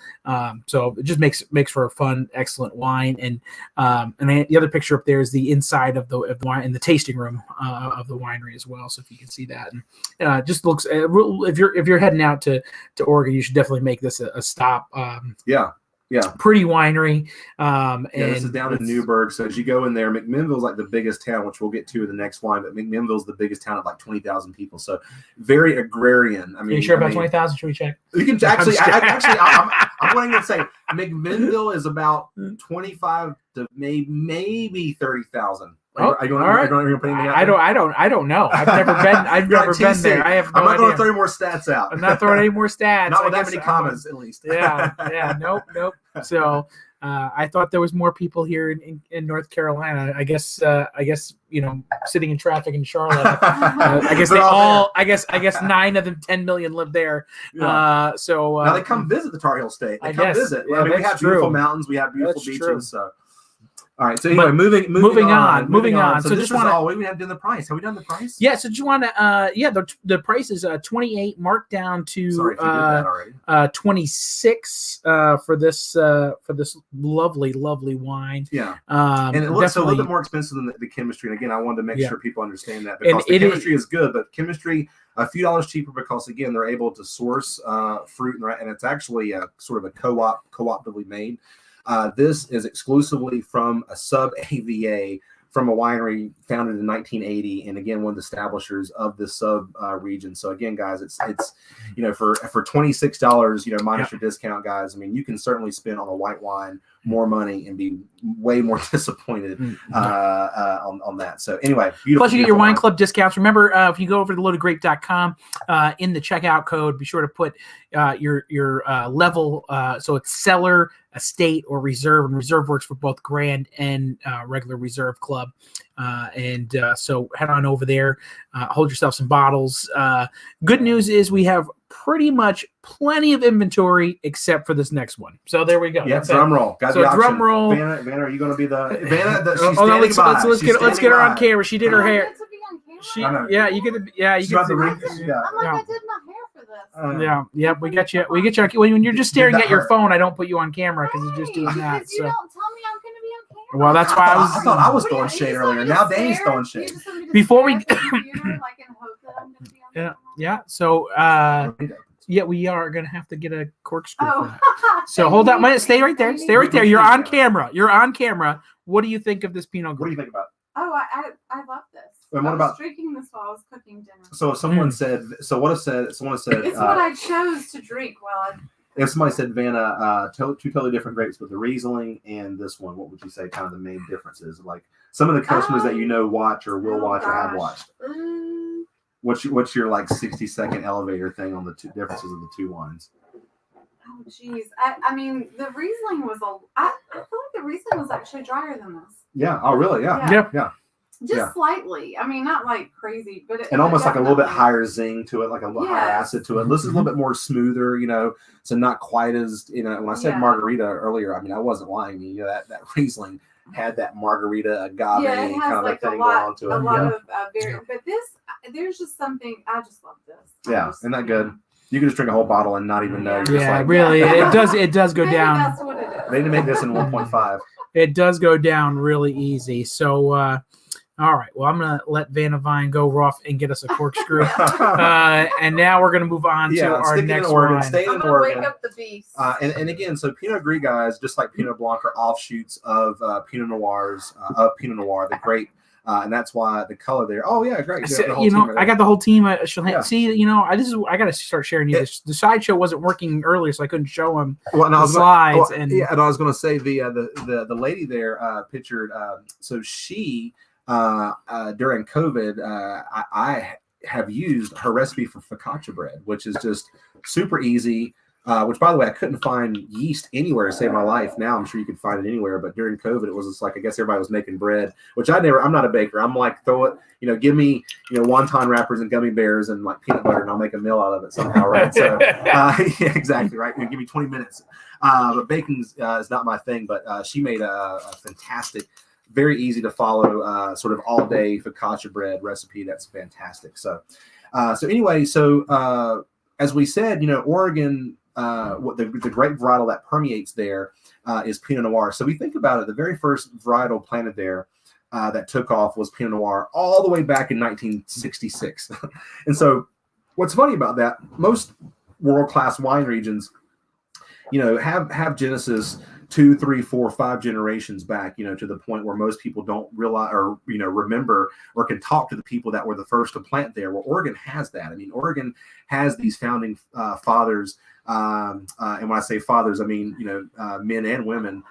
So it just makes for a fun, excellent wine. And the other picture up there is the inside of the wine in the tasting room of the winery as well. So if you can see that, and just looks. If you're heading out to Oregon, you should definitely make this a stop. Yeah. Pretty winery. Yeah, And this is down in Newburgh. So as you go in there, McMinnville's like the biggest town, which we'll get to in the next wine. But McMinnville's the biggest town of like 20,000 people. So very agrarian. I mean, you sure about 20,000? Should we check? You can actually. I'm going to say McMinnville is about 25 to maybe 30,000. Oh, are you all right. going to put anything out I there? don't know. I've never been. I've never been there. I have no I'm not going to idea. throw any more stats out. I'm not throwing any more stats. Not with I that guess many comments, at least. Yeah. Nope. So I thought there was more people here in North Carolina. I guess sitting in traffic in Charlotte. I guess they all. I guess 9 of them, 10 million live there. Yeah. So now they come visit the Tar Heel State. They come visit. Yeah, I mean, we have beautiful true. mountains. We have beautiful That's beaches. true. So. All right. So anyway, moving on. So just want to. We haven't done the price. Have we done the price? Yeah. So do you want to? The price is 28, marked down to Sorry if you did that already. 26 for this lovely wine. Yeah. And it looks a little bit more expensive than the chemistry. And again, I wanted to make sure people understand that because the chemistry is good, but chemistry a few dollars cheaper because again they're able to source fruit and it's actually a sort of a co-optively made. This is exclusively from a sub-AVA from a winery founded in 1980, and again, one of the establishers of the sub region. So again, guys, it's for $26, minus your discount, guys. I mean, you can certainly spend on a white wine more money and be way more disappointed on that. So anyway, plus you get your wine club discounts. Remember, if you go over to loadedgrape.com, in the checkout code, be sure to put your level. So it's cellar, estate, or reserve, and reserve works for both grand and regular reserve club. So head on over there, hold yourself some bottles. Good news is we have pretty much plenty of inventory except for this next one. So there we go. Yeah, drum roll. Got so drum roll. Vanna, are you going to be the Vanna? Let's get her on camera. She did her hair. You get I'm like, I did my hair for this. We get you. When you're just staring at your phone, I don't put you on camera because you're just doing that. You don't tell me I'm going to be on camera. Well, that's why I thought I was throwing shade earlier. Now Danny's throwing shade. Before we. Yeah. So, we are going to have to get a corkscrew for that. So hold on. Stay right there. Stay right there. You're on camera. What do you think of this Pinot Gris? What do you think about it? Oh, I love this. And what about drinking this while I was cooking dinner? So if someone said, someone said, it's what I chose to drink while if somebody said Vanna, two totally different grapes, but the Riesling and this one, what would you say kind of the main differences? Like some of the customers that watch or will watch or have watched. What's your like 60-second elevator thing on the two differences of the two wines? Oh geez, I mean the Riesling was I feel like the Riesling was actually drier than this. Yeah. Oh really? Yeah. Just slightly. I mean, not like crazy, but and almost like a little bit higher zing to it, like a little higher acid to it. This is a little bit more smoother, so not quite as when I said margarita earlier. I mean, I wasn't lying. That Riesling had that margarita agave kind of like thing going on to it. A lot of but there's just something. I just love this. Yeah, isn't that good? You can just drink a whole bottle and not even know. Really, it does go down. That's what it is. They need to make this in 1.5. It does go down really easy. So. All right. Well, I'm going to let Vanna Vine go rough and get us a corkscrew. And now we're going to move on to our next wine. Staying in I'm Oregon. Wake up the beast. And again, so Pinot Gris, guys, just like Pinot Blanc, are offshoots of Pinot Noirs, of Pinot Noir, the grape. And that's why the color there. Oh, yeah, great. I got the whole team. See, I got to start sharing you. The sideshow wasn't working earlier, so I couldn't show them the slides. And I was going to say the lady there pictured. So she. During COVID, I have used her recipe for focaccia bread, which is just super easy. Which, by the way, I couldn't find yeast anywhere to save my life. Now I'm sure you could find it anywhere, but during COVID, it was just like I guess everybody was making bread, which I'm not a baker. I'm like throw it, give me wonton wrappers and gummy bears and like peanut butter, and I'll make a meal out of it somehow, right? So yeah, exactly right. Give me 20 minutes. But baking is not my thing. But she made a fantastic. Very easy to follow, sort of all day focaccia bread recipe. That's fantastic. So anyway, as we said, Oregon, what the grape varietal that permeates there is Pinot Noir. So we think about it, the very first varietal planted there that took off was Pinot Noir all the way back in 1966. And so what's funny about that, most world-class wine regions have Genesis 2, 3, 4, 5 generations back, to the point where most people don't realize or, remember or can talk to the people that were the first to plant there. Well, Oregon has that. I mean, Oregon has these founding fathers. And when I say fathers, I mean, men and women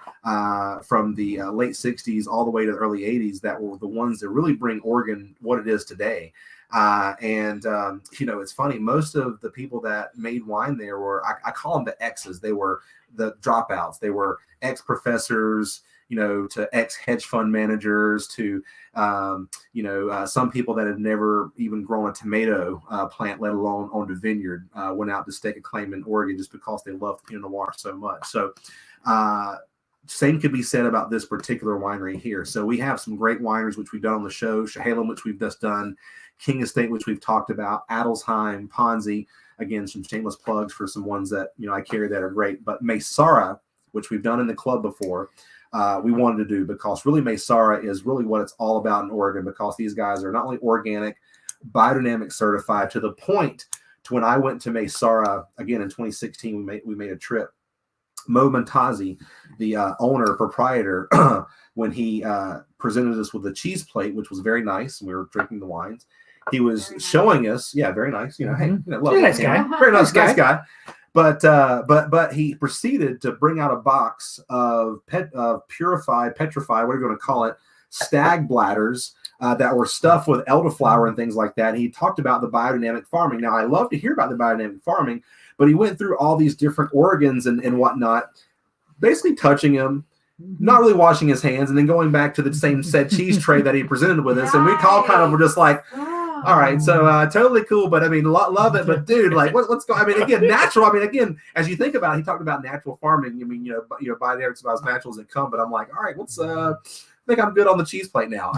from the late 60s all the way to the early 80s that were the ones that really bring Oregon what it is today. It's funny. Most of the people that made wine there were, I call them the X's. They were the dropouts. They were ex-professors, to ex-hedge fund managers, to, some people that had never even grown a tomato plant, let alone owned a vineyard, went out to stake a claim in Oregon just because they loved Pinot Noir so much. So, same could be said about this particular winery here. So we have some great wineries, which we've done on the show, Chehalem, which we've just done, King Estate, which we've talked about, Adelsheim, Ponzi, again, some shameless plugs for some ones that, I carry that are great, but Maysara, which we've done in the club before, we wanted to do because really Maysara is really what it's all about in Oregon, because these guys are not only organic, biodynamic certified to the point to when I went to Maysara, again, in 2016, we made a trip. Mo Montazi, the owner, proprietor, when he presented us with a cheese plate, which was very nice, and we were drinking the wines, he was showing us, very nice, hey, nice guy, very nice guy. But he proceeded to bring out a box of petrified, whatever you want to call it, stag bladders that were stuffed with elderflower and things like that. And he talked about the biodynamic farming. Now, I love to hear about the biodynamic farming, but he went through all these different organs and whatnot, basically touching them, not really washing his hands, and then going back to the same said cheese tray that he presented with us. And we all kind of were just like, all right, so totally cool, but I mean, love it, but dude, like, what's going? I mean, again, natural. I mean, again, as you think about it, he talked about natural farming. I mean, by there it's about as natural as it come. But I'm like, all right, I think I'm good on the cheese plate now,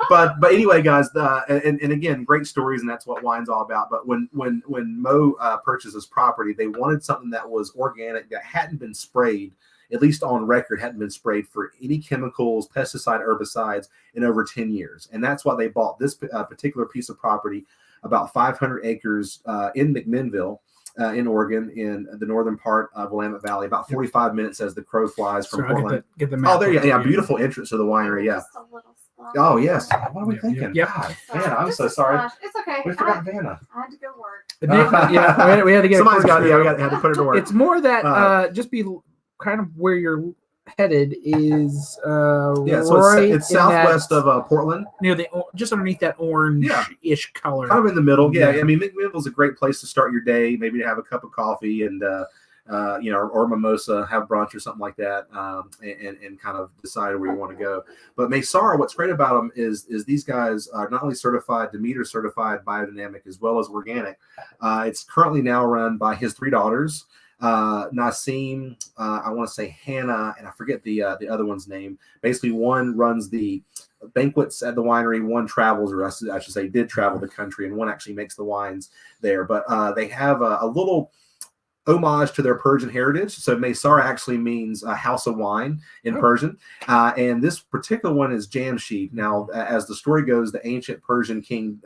But anyway, guys, and again, great stories, and that's what wine's all about. But when Mo purchased this property, they wanted something that was organic, that hadn't been sprayed, at least on record, hadn't been sprayed for any chemicals, pesticide, herbicides in over 10 years. And that's why they bought this particular piece of property, about 500 acres in McMinnville, in Oregon, in the northern part of Willamette Valley, about 45 minutes as the crow flies from Portland. Get the map. Oh, there you go. Yeah, beautiful entrance to the winery. Yeah. Oh, yes. What are we thinking? Yep. God, Vanna, I'm so sorry. It's okay. We forgot Vanna. I had to go work. We had to get somebody's got. Yeah, we had to put it to work. It's more that just be kind of where you're headed is so right it's southwest of Portland, near just underneath that orange-ish color, kind of in the middle. I mean, McMinnville's a great place to start your day, maybe to have a cup of coffee and or mimosa, have brunch or something like that, and kind of decide where you want to go. But Maysara, what's great about them is these guys are not only certified, Demeter certified biodynamic, as well as organic. It's currently now run by his 3 daughters, Nasim, I want to say Hannah, and I forget the other one's name. Basically, one runs the banquets at the winery, one travels, or I should say did travel the country, and one actually makes the wines there. But they have a little homage to their Persian heritage. So Maysara actually means house of wine in Persian. And this particular one is Jamshid. Now, as the story goes, the ancient Persian king,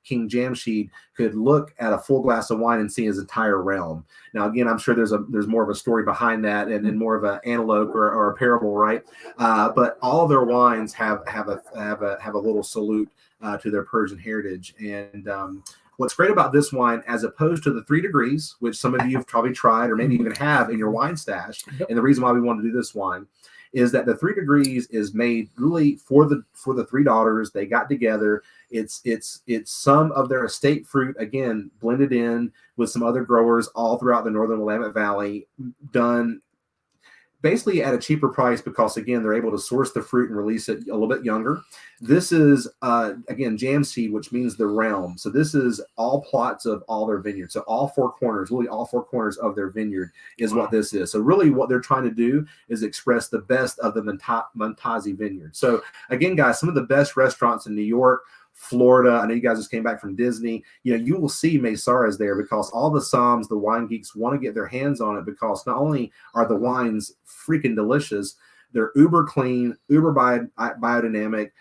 King Jamshid, could look at a full glass of wine and see his entire realm. Now, again, I'm sure there's more of a story behind that and more of an antelope or a parable, right? But all of their wines have a little salute to their Persian heritage. And what's great about this wine, as opposed to the 3 Degrees, which some of you have probably tried or maybe even have in your wine stash, and the reason why we want to do this wine is that the 3 Degrees is made really for the 3 daughters. They got together. It's some of their estate fruit, again, blended in with some other growers all throughout the northern Willamette Valley, done basically at a cheaper price because, again, they're able to source the fruit and release it a little bit younger. This is, again, Jamshid, which means the realm. So this is all plots of all their vineyards. So all 4 corners, really all 4 corners of their vineyard is what this is. So really what they're trying to do is express the best of the Montazi vineyard. So again, guys, some of the best restaurants in New York, Florida, I know you guys just came back from Disney, you will see Maysaras there because all the somms, the wine geeks want to get their hands on it because not only are the wines freaking delicious, They're uber clean, uber biodynamic.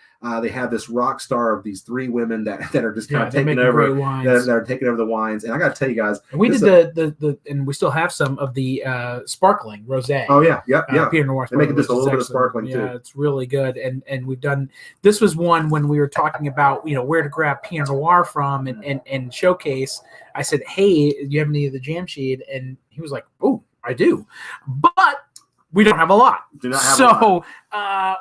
They have this rock star of these 3 women that are just kind of taking over. That are taking over the wines. And I got to tell you guys, and we did the and we still have some of the sparkling rosé. Oh yeah, yeah. Pinot Noir. They make it just a little bit of sparkling too. Yeah, it's really good. And we've done. This was one when we were talking about where to grab Pinot Noir from and showcase. I said, hey, do you have any of the Jamshed? And he was like, oh, I do, but we don't have a lot.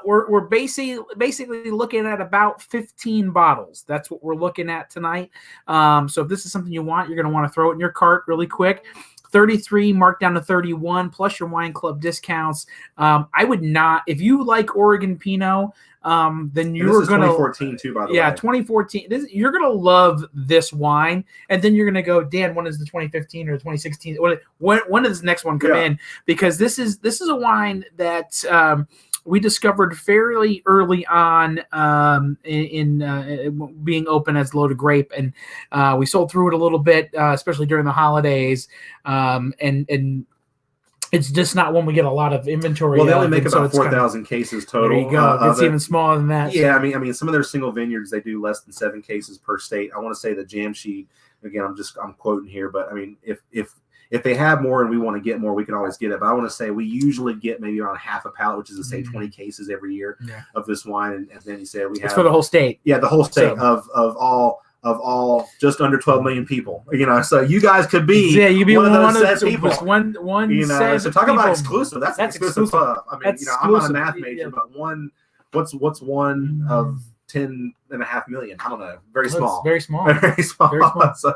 We're basically looking at about 15 bottles. That's what we're looking at tonight. So if this is something you want, you're going to want to throw it in your cart really quick. 33 marked down to 31 plus your wine club discounts. I would not, if you like Oregon Pinot, then you're going to 2014 too, by the way. Yeah, 2014. You're going to love this wine, and then you're going to go, Dan, when is the 2015 or 2016? When does the next one come in? Because this is a wine that we discovered fairly early on in being open as Loaded Grape, and we sold through it a little bit, especially during the holidays, and it's just not one we get a lot of inventory. Well, they only make about 4,000 cases total. There you go. It's even smaller than that. Yeah, I mean, some of their single vineyards, they do less than 7 cases per state. I want to say the Jamshed, again, I'm quoting here, but I mean, if they have more and we want to get more, we can always get it. But I want to say we usually get maybe around half a pallet, which is to say 20 cases every year of this wine. And then you say we have, it's for the whole state. Yeah, the whole state of all just under 12 million people. So you guys could be one of those said people. One so talk about exclusive. That's exclusive. I mean, I'm not a math major, but what's one of 10.5 million? I don't know. Very small. Very small. Very small. Very small.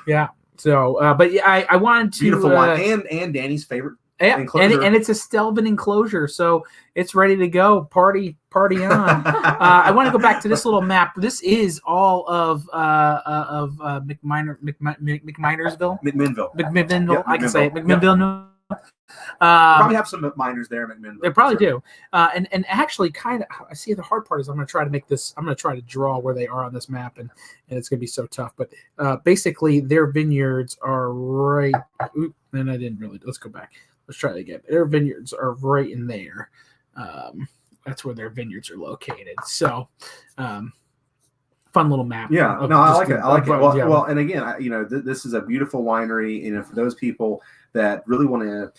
Yeah. So, but yeah, I wanted to beautiful wine and Danny's favorite enclosure. And it's a Stelvin enclosure, so it's ready to go. Party on. I want to go back to this little map. This is all of McMinersville. McMinnville. Yep, I can say it. McMinnville. No. Probably have some miners there in McMinnville. They probably do. And actually, kind of, I see the hard part is I'm going to try to make this. I'm going to try to draw where they are on this map, and it's going to be so tough. But basically, their vineyards are right. And I didn't really. Let's go back. Let's try it again. Their vineyards are right in there. That's where their vineyards are located. So, fun little map. Yeah, no, I like it. Well, and again, this is a beautiful winery, and for those people that really want to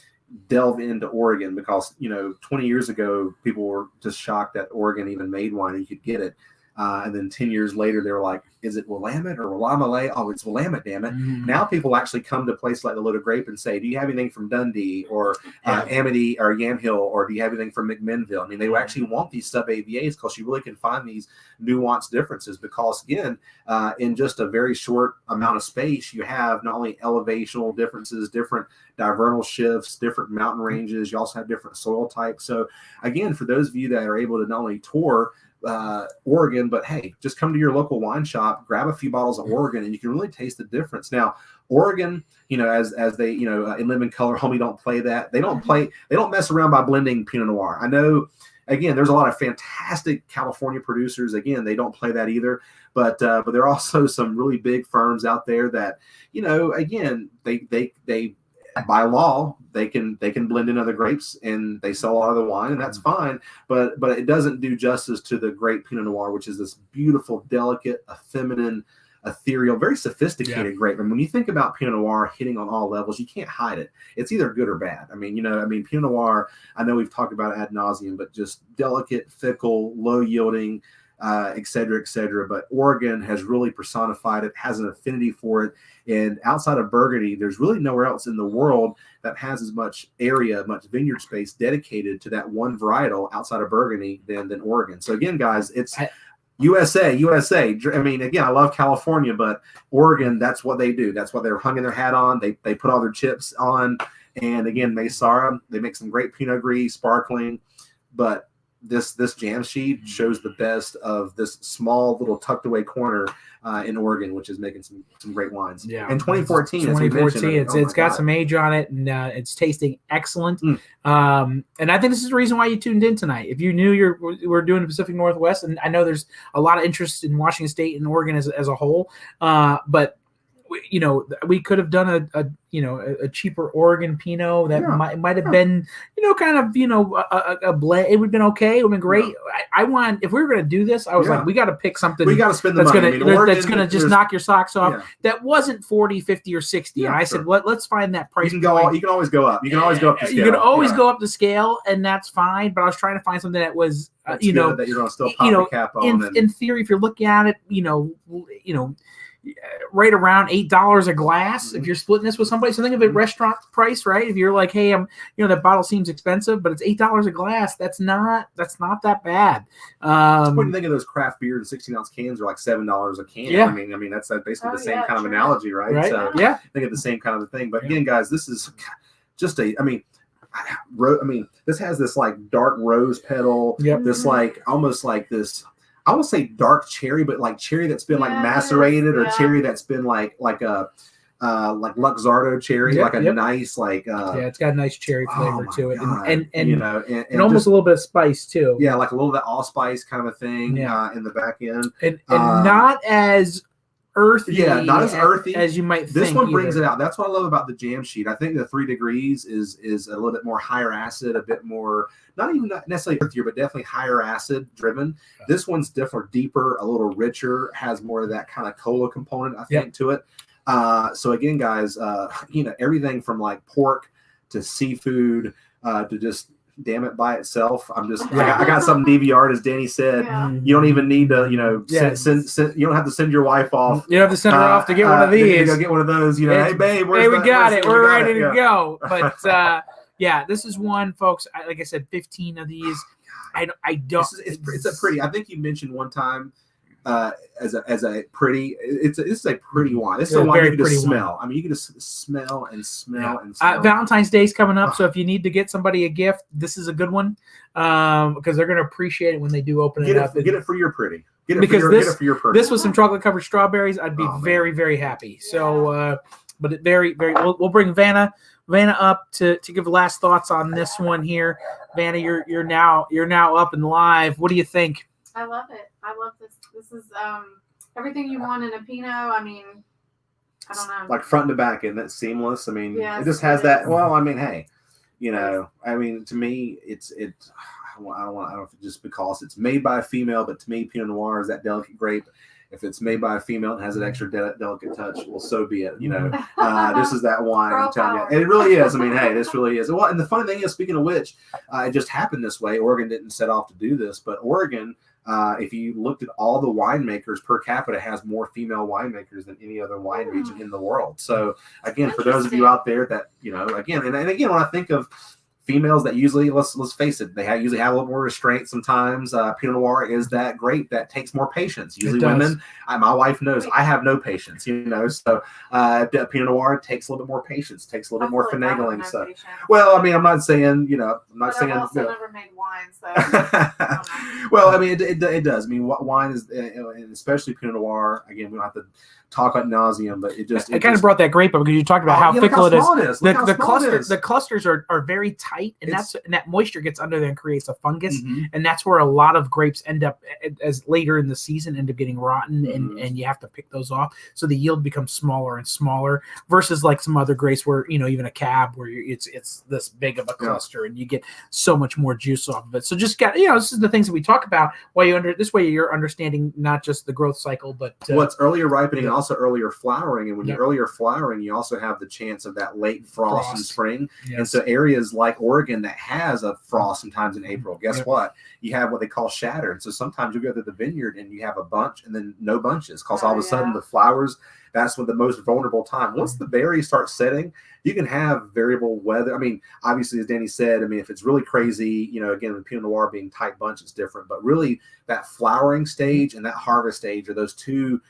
delve into Oregon, because 20 years ago people were just shocked that Oregon even made wine and you could get it. And then 10 years later, they were like, is it Willamette or Willamette? Oh, it's Willamette, damn it. Mm-hmm. Now people actually come to a place like the Loaded Grape and say, do you have anything from Dundee or Amity or Yamhill, or do you have anything from McMinnville? I mean, they actually want these sub-AVAs because you really can find these nuanced differences because, again, in just a very short amount of space, you have not only elevational differences, different divernal shifts, different mountain ranges. You also have different soil types. So, again, for those of you that are able to not only tour Oregon, but hey, just come to your local wine shop, grab a few bottles of Oregon, and you can really taste the difference. Now, Oregon, as they, in Living Color, homie, don't play that. They don't mess around by blending Pinot Noir. I know, again, there's a lot of fantastic California producers. Again, they don't play that either. But there are also some really big firms out there that, again, they by law, they can blend in other grapes and they sell a lot of the wine, and that's fine. But it doesn't do justice to the great Pinot Noir, which is this beautiful, delicate, feminine, ethereal, very sophisticated grape. And when you think about Pinot Noir hitting on all levels, you can't hide it. It's either good or bad. I mean, Pinot Noir, I know we've talked about it ad nauseum, but just delicate, fickle, low yielding, et cetera, et cetera. But Oregon has really personified it, has an affinity for it. And outside of Burgundy, there's really nowhere else in the world that has as much area, much vineyard space dedicated to that one varietal outside of Burgundy than Oregon. So again, guys, it's USA. I mean, again, I love California, but Oregon, that's what they do. That's what they're hanging their hat on. They put all their chips on. And again, Maysara, they make some great Pinot Gris, sparkling, but this Jamshed shows the best of this small little tucked away corner in Oregon, which is making some great wines. Yeah. In 2014, it's got some age on it, and it's tasting excellent. And I think this is the reason why you tuned in tonight. If you knew we're doing the Pacific Northwest, and I know there's a lot of interest in Washington State and Oregon as a whole, but we could have done a cheaper Oregon Pinot that Yeah. might have been, kind of, a blend. It would have been okay. It would have been great. I want, if we were going to do this, I was like, we got to pick something. We got to spend the that's money. gonna Oregon, that's gonna just knock your socks off. Yeah. That wasn't 40, 50, or 60. And I said, let's find that price. You can always go up. You can always go up the scale. You can always go up the scale, and that's fine. But I was trying to find something that was, that you're going to still pop the cap on. In theory, if you're looking at it, right around $8 a glass. If you're splitting this with somebody, so think of it restaurant price, right? If you're like, hey, that bottle seems expensive, but it's $8 a glass. That's not that bad. When you think of those craft beer and 16-ounce cans are like $7 a can. Yeah. I mean that's basically the same kind of analogy, right? So yeah, think of the same kind of a thing. But again, guys, this is just this has this like dark rose petal. Yep. This like almost like this. I won't say dark cherry, but like cherry that's been like macerated, or cherry that's been like a Luxardo cherry, like a nice it's got a nice cherry flavor to it, God. and almost a little bit of spice too. Yeah, like a little bit of allspice kind of a thing in the back end, and not as earthy. Yeah, not as earthy as you might think. This one brings it out. That's what I love about the Jam Sheet. I think the 3 Degrees is a little bit more higher acid, a bit more, not necessarily earthier, but definitely higher acid driven. This one's different, deeper, a little richer, has more of that kind of cola component, I think, to it. So again, guys, everything from like pork to seafood to just damn it by itself. I got some DVR, as Danny said. You don't even need to, send you don't have to send your wife off. You don't have to send her off to get one of these. Go get one of those. Hey babe, we got it. We're ready to go. But this is one, folks. Like I said, 15 of these. I don't. It's a pretty. I think you mentioned one time. As a pretty, this is a pretty wine. This is a wine you can just smell. I mean, you can just smell and smell and smell. Valentine's Day's coming up, so if you need to get somebody a gift, this is a good one because they're going to appreciate it when they do open it up. Get it for your pretty. Get it for your person. This was some chocolate covered strawberries. I'd be very, very happy. So, but it very, very. We'll bring Vanna up to give last thoughts on this one here. Vanna, you're now up and live. What do you think? I love it. I love this. This is everything you want in a Pinot. I mean, I don't know. Like front to back, and that's seamless. I mean, it just has that. Well, I mean, hey, I mean, to me, I don't know if it's just because it's made by a female, but to me, Pinot Noir is that delicate grape. If it's made by a female and has an extra delicate touch, well, so be it. This is that wine. I'm telling you, and it really is. I mean, hey, this really is. Well, and the funny thing is, speaking of which, it just happened this way. Oregon didn't set off to do this, but Oregon. If you looked at all the winemakers per capita, has more female winemakers than any other wine region in the world. So again, for those of you out there that again, and again, when I think of females that usually, let's face it, they usually have a little more restraint sometimes. Pinot Noir is that grape that takes more patience. Usually women, my wife knows I have no patience, so Pinot Noir takes a little bit more patience, takes a little bit more finagling. So, well, I mean, I'm not saying, I'm not saying. I've also never made wine, so. Well, I mean, it does. I mean, wine is, and especially Pinot Noir. Again, we don't have to talk ad nauseum, but it kind of brought that grape up because you talked about how fickle it is. The clusters are very tight, and that moisture gets under there and creates a fungus, and that's where a lot of grapes end up as later in the season end up getting rotten, and you have to pick those off. So the yield becomes smaller and smaller versus like some other grapes where even a cab where it's this big of a cluster and you get so much more juice off of it. So just this is the things that we talk about while this way you're understanding not just the growth cycle, but what's earlier ripening and also earlier flowering. And when you're earlier flowering, you also have the chance of that late frost in spring. And so areas like Oregon that has a frost sometimes in April, guess what? You have what they call shatter. And so sometimes you go to the vineyard and you have a bunch and then no bunches because all of a sudden the flowers, that's when the most vulnerable time. Once the berries start setting, you can have variable weather. I mean, obviously, as Danny said, I mean, if it's really crazy, again, with Pinot Noir being tight bunch, it's different. But really, that flowering stage and that harvest stage are those two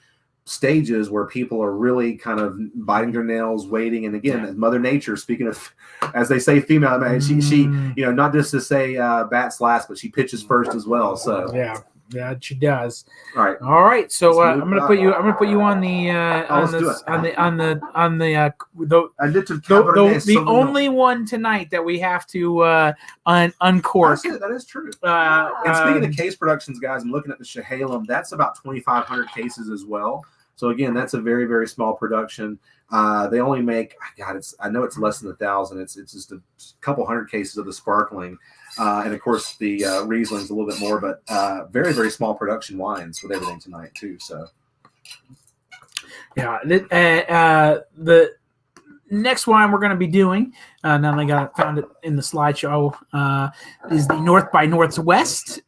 stages where people are really kind of biting their nails, waiting. And again, Mother Nature, speaking of, as they say, female, man, she not just to say bats last, but she pitches first as well. So yeah, she does. All right. So I'm gonna put you on the the only one tonight that we have to uncork. That is true. And speaking of case productions, guys, I'm looking at the Chehalem. That's about 2,500 cases as well. So again, that's a very, very small production. They only make, I know it's less than 1,000. It's just a couple hundred cases of the sparkling. And of course the Riesling's a little bit more, but very, very small production wines with everything tonight too. So yeah, the next wine we're going to be doing, now I found it in the slideshow, is the North by Northwest.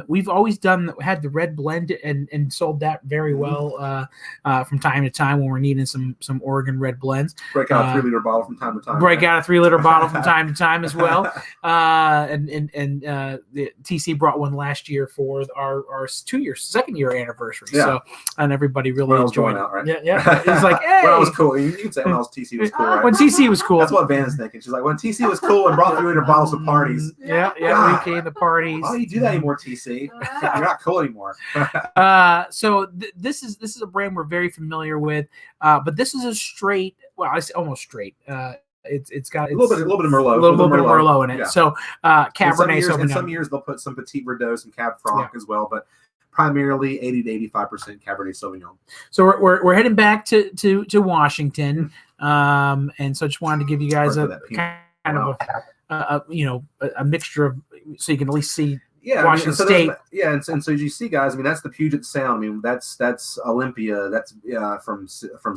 We've always had the red blend and sold that very well from time to time when we're needing some Oregon red blends. Break out a 3 liter bottle from time to time. Break out a 3 liter bottle from time to time as well. And the TC brought one last year for our 2 year anniversary. Yeah. So, and everybody really When I was enjoyed going it. out, right? Yeah. It was like, hey. When I was cool. You can say when I was TC was cool, right? When TC was cool. That's what Van is thinking. She's like, when TC was cool and brought 3 liter bottles to parties. Yeah, God. we came to parties. Why do you do that anymore, TC? You're not cool anymore. So this is a brand we're very familiar with, but this is a straight. Well, I say almost straight. It's got a little bit of Merlot, a little bit of Merlot in it. Yeah. So Cabernet Sauvignon. In some years they'll put some Petit Verdot, some Cab Franc as well, but primarily 80 to 85% Cabernet Sauvignon. So we're heading back to Washington, and so just wanted to give you guys a kind of a mixture of, so you can at least see. Yeah, Washington State. And so as you see, guys, I mean, that's the Puget Sound. I mean, that's Olympia. That's from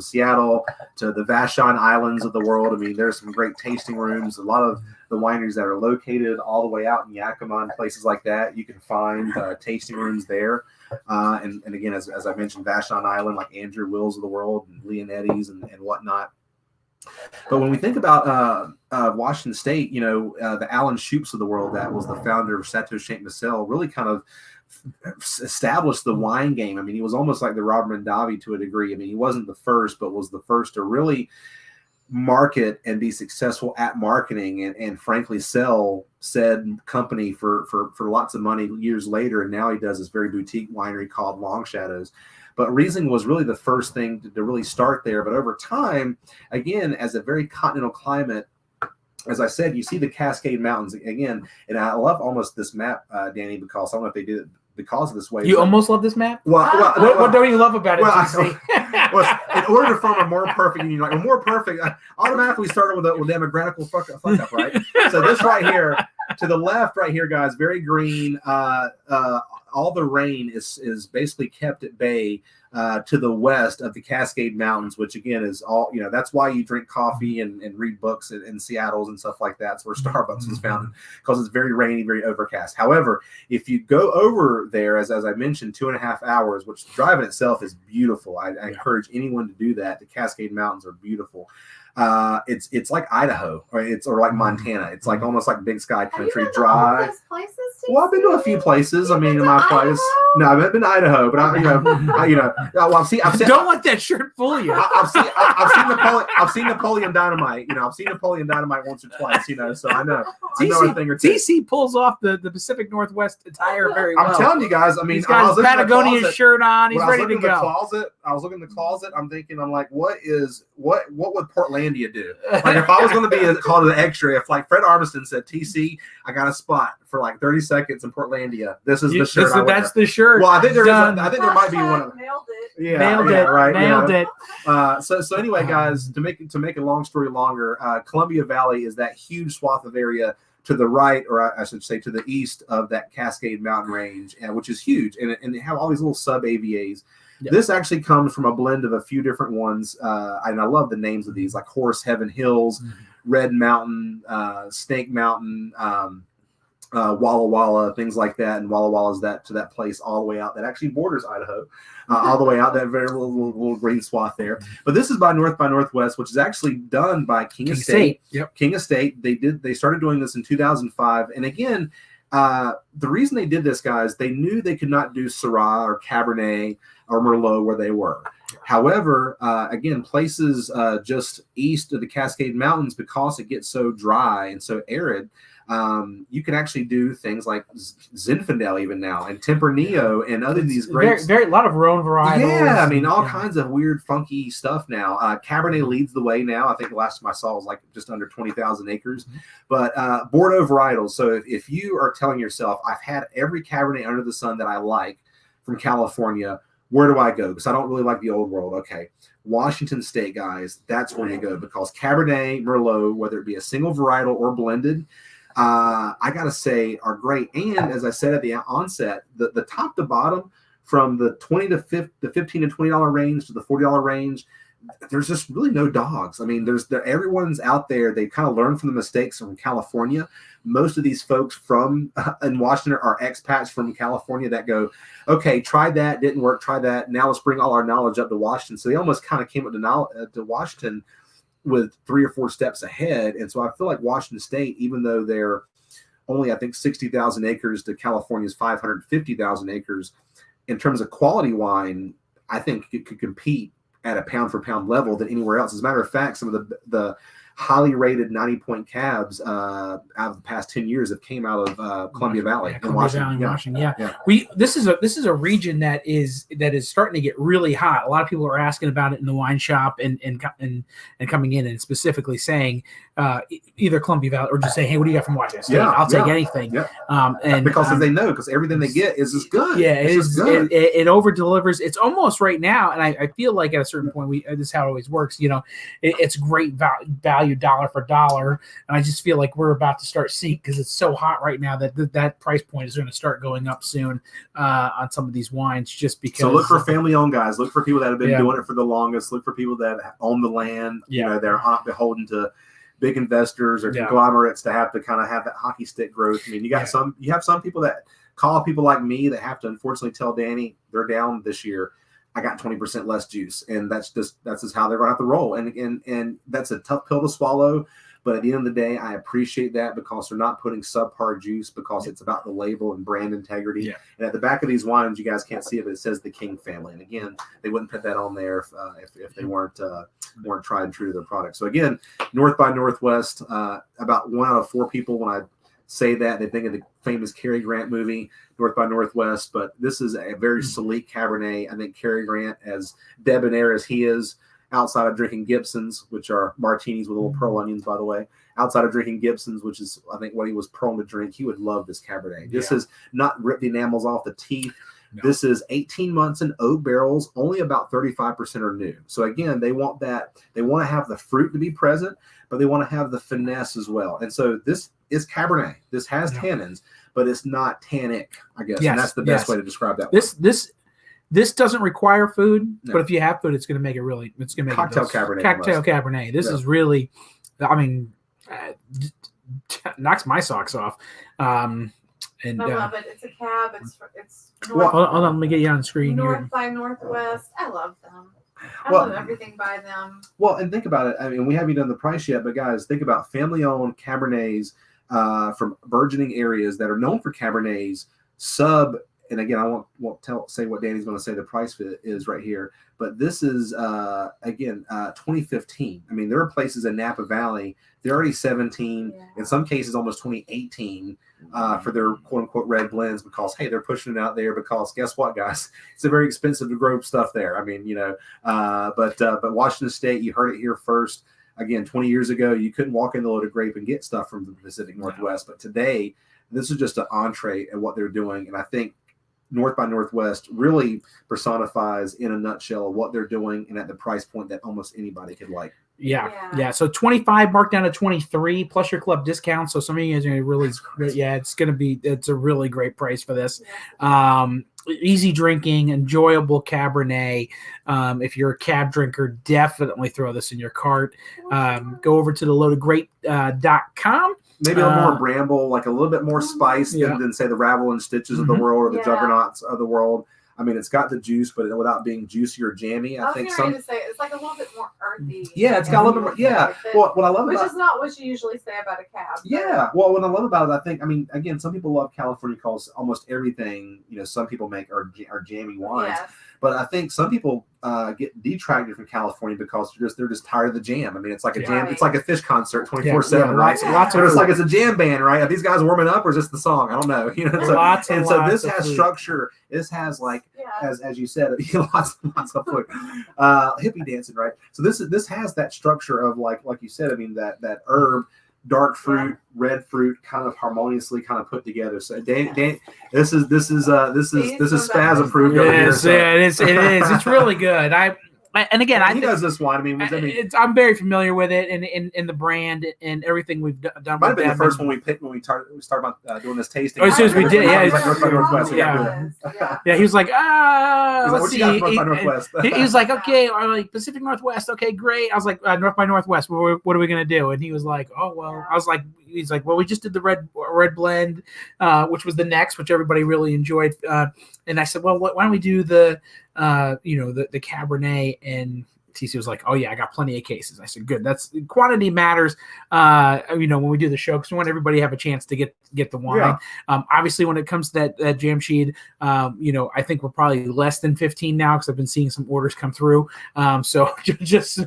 Seattle to the Vashon Islands of the world. I mean, there's some great tasting rooms. A lot of the wineries that are located all the way out in Yakima and places like that, you can find tasting rooms there. And again, as I mentioned, Vashon Island, like Andrew Wills of the world and Leonetti's and whatnot. But when we think about Washington State, the Alan Shoops of the world, that was the founder of Chateau Saint Marcel, really kind of established the wine game. I mean, he was almost like the Robert Mondavi to a degree. I mean, he wasn't the first, but was the first to really market and be successful at marketing and frankly sell said company for lots of money years later. And now he does this very boutique winery called Long Shadows. But Riesling was really the first thing to really start there. But over time, again, as a very continental climate, as I said, you see the Cascade Mountains again. And I love almost this map, Danny, because I don't know if they did it because of this way. You almost love this map? Well, what don't you love about it? Well, in order to form a more perfect union, like a more perfect, automatically started with a grammatical fuck up, right? So this right here, to the left, right here, guys, very green. All the rain is basically kept at bay to the west of the Cascade Mountains, which again is all, that's why you drink coffee and read books in Seattle's and stuff like that. It's where Starbucks was founded, because it's very rainy, very overcast. However, if you go over there, as I mentioned, 2.5 hours, which the drive in itself is beautiful. I encourage anyone to do that. The Cascade Mountains are beautiful. It's like Idaho, or like Montana. It's like almost like Big Sky Country, dry. Well, I've been to a few places. I mean, in my place. No, I haven't been to Idaho, but I've seen. Don't let that shirt fool you. I've seen Napoleon Dynamite. I've seen Napoleon Dynamite once or twice. So I know a thing or two. TC pulls off the Pacific Northwest attire very well. I'm telling you guys. I mean, he's got his Patagonia shirt on. He's ready to go. I was looking in the closet. I'm thinking, I'm like, what would Portlandia do? Like, if I was going to be called an extra, if like Fred Armisen said, TC, I got a spot for like 30 seconds in Portlandia. This is the shirt. That's the shirt. Well, I think there might be one of them. Nailed it. Yeah, nailed it. Right. Nailed it. So anyway, guys, to make a long story longer, Columbia Valley is that huge swath of area to the right, or I should say to the east of that Cascade Mountain range, which is huge, and they have all these little sub-AVAs. Yep. This actually comes from a blend of a few different ones, and I love the names of these, like Horse Heaven Hills, Red Mountain, Snake Mountain, Walla Walla, things like that. And Walla Walla is that place all the way out that actually borders Idaho, all the way out, that very little green swath there. But this is by Northwest, which is actually done by King Estate. Yep. King Estate. They started doing this in 2005, and again, the reason they did this, guys, they knew they could not do Syrah or Cabernet or Merlot where they were. However, again, places just east of the Cascade Mountains, because it gets so dry and so arid, you can actually do things like Zinfandel even now, and Tempranillo, and other these great, very lot of Rhone varietals. Yeah, I mean, all kinds of weird, funky stuff now. Cabernet leads the way now. I think the last time I saw was like just under 20,000 acres. But Bordeaux varietals. So if you are telling yourself, I've had every Cabernet under the sun that I like from California, where do I go? Because I don't really like the old world. Okay, Washington State, guys, that's where you go because Cabernet Merlot, whether it be a single varietal or blended, I gotta say are great. And as I said at the onset, the top to bottom, from the $15 to $20 range to the $40 range, there's just really no dogs. I mean, everyone's out there. They kind of learn from the mistakes from California. Most of these folks from in Washington are expats from California that go, okay, try that, didn't work, try that. Now let's bring all our knowledge up to Washington. So they almost kind of came up to Washington with 3 or 4 steps ahead. And so I feel like Washington State, even though they're only, I think, 60,000 acres to California's 550,000 acres, in terms of quality wine, I think it could compete at a pound for pound level than anywhere else. As a matter of fact, some of the highly rated 90-point cabs out of the past 10 years have came out of Columbia Valley in Washington. Washington. This is a region that is starting to get really hot. A lot of people are asking about it in the wine shop and coming in and specifically saying either Columbia Valley or just saying, hey, what do you got from Washington State? I'll take anything. And because they know, because everything they get is just good. Yeah, it over delivers. It's almost right now, and I feel like at a certain point, this is how it always works. It's great value dollar for dollar, and I just feel like we're about to start seeing, because it's so hot right now, that price point is going to start going up soon on some of these wines, just because. So look for family owned guys, look for people that have been doing it for the longest, look for people that own the land. They're not beholden to big investors or conglomerates to have to kind of have that hockey stick growth. I mean, you have some people that call people like me that have to unfortunately tell Danny they're down this year. I got 20% less juice, and that's just how they're going to have to roll. And that's a tough pill to swallow. But at the end of the day, I appreciate that because they're not putting subpar juice, because it's about the label and brand integrity. Yeah. And at the back of these wines, you guys can't see it, but it says the King family. And again, they wouldn't put that on there if they weren't tried and true to their product. So again, North by Northwest, about 1 out of 4 people, when I say that, they think of the famous Cary Grant movie, North by Northwest. But this is a very sleek Cabernet. I think Cary Grant, as debonair as he is, outside of drinking Gibsons, which are martinis with little pearl onions, by the way, outside of drinking Gibsons, which is, I think, what he was prone to drink, he would love this Cabernet. This is not rip the enamels off the teeth. No. This is 18 months in oak barrels. Only about 35% are new. So again, they want that. They want to have the fruit to be present, but they want to have the finesse as well. And so this is Cabernet. This has tannins, but it's not tannic, I guess. And that's the best way to describe that. This doesn't require food, but if you have food, it's going to make it really. It's going to make cocktail Cabernet. This is really, I mean, knocks my socks off. And I love it. It's a cab. It's North, hold on, let me get you on screen North here. by Northwest. I love them. I love everything by them. Well, and think about it. I mean, we haven't done the price yet, but guys, think about family-owned Cabernets from burgeoning areas that are known for Cabernets and again, I won't say what Danny's going to say the price is right here, but this is, 2015. I mean, there are places in Napa Valley, they're already 17, in some cases almost 2018 for their quote-unquote red blends, because, hey, they're pushing it out there because guess what, guys? It's very expensive to grow stuff there. I mean, but Washington State, you heard it here first. Again, 20 years ago, you couldn't walk in the Loaded Grape and get stuff from the Pacific Northwest, but today, this is just an entree at what they're doing, and I think North by Northwest really personifies in a nutshell what they're doing and at the price point that almost anybody could like. Yeah. So 25 marked down to 23 plus your club discount. So some of you guys are going to really, it's a really great price for this. Easy drinking, enjoyable Cabernet. If you're a cab drinker, definitely throw this in your cart. Go over to the loadedgrape.com. Maybe a little more bramble, like a little bit more spice than say the Ravel and Stitches of the world or the Juggernauts of the world. I mean, it's got the juice, but without being juicy or jammy. I think to say it's like a little bit more earthy. Yeah, it's got a little bit more. Yeah. Well, what I love which is not what you usually say about a cab. Yeah. Well, what I love about it, I mean, again, some people love California because almost everything, some people make are jammy wines. Yes. But I think some people get detracted from California because they're just tired of the jam. I mean, it's like a jam. It's like a Fish concert, 24/7, right? Lots of it's like it's a jam band, right? Are these guys warming up, or is this the song? I don't know. So this has structure. This has as you said, lots of food, hippie dancing, right? So this has that structure of like you said. I mean that herb, dark fruit, red fruit, kind of harmoniously kind of put together. So Dan, this is Spaz approved over here. Yes, So. yeah, it is. It is. It's really good. And again, he does this wine. I mean, I'm very familiar with it and the brand and everything we've done. Might have been the first one we picked when we started about doing this tasting. As soon as we did, yeah, like North by Northwest. Yeah, he was like, What you got, North by Northwest? He was like, okay, or like Pacific Northwest. Okay, great. I was like, North by Northwest. What are we gonna do? And he was like, oh well. I was like, he's like, well, we just did the red blend, which was the next, which everybody really enjoyed. And I said, well, why don't we do the the Cabernet? And TC was like, oh yeah, I got plenty of cases. I said, good. That's quantity matters. When we do the show, because we want everybody to have a chance to get the wine. Yeah. Obviously, when it comes to that Jamshed, I think we're probably less than 15 now because I've been seeing some orders come through. So just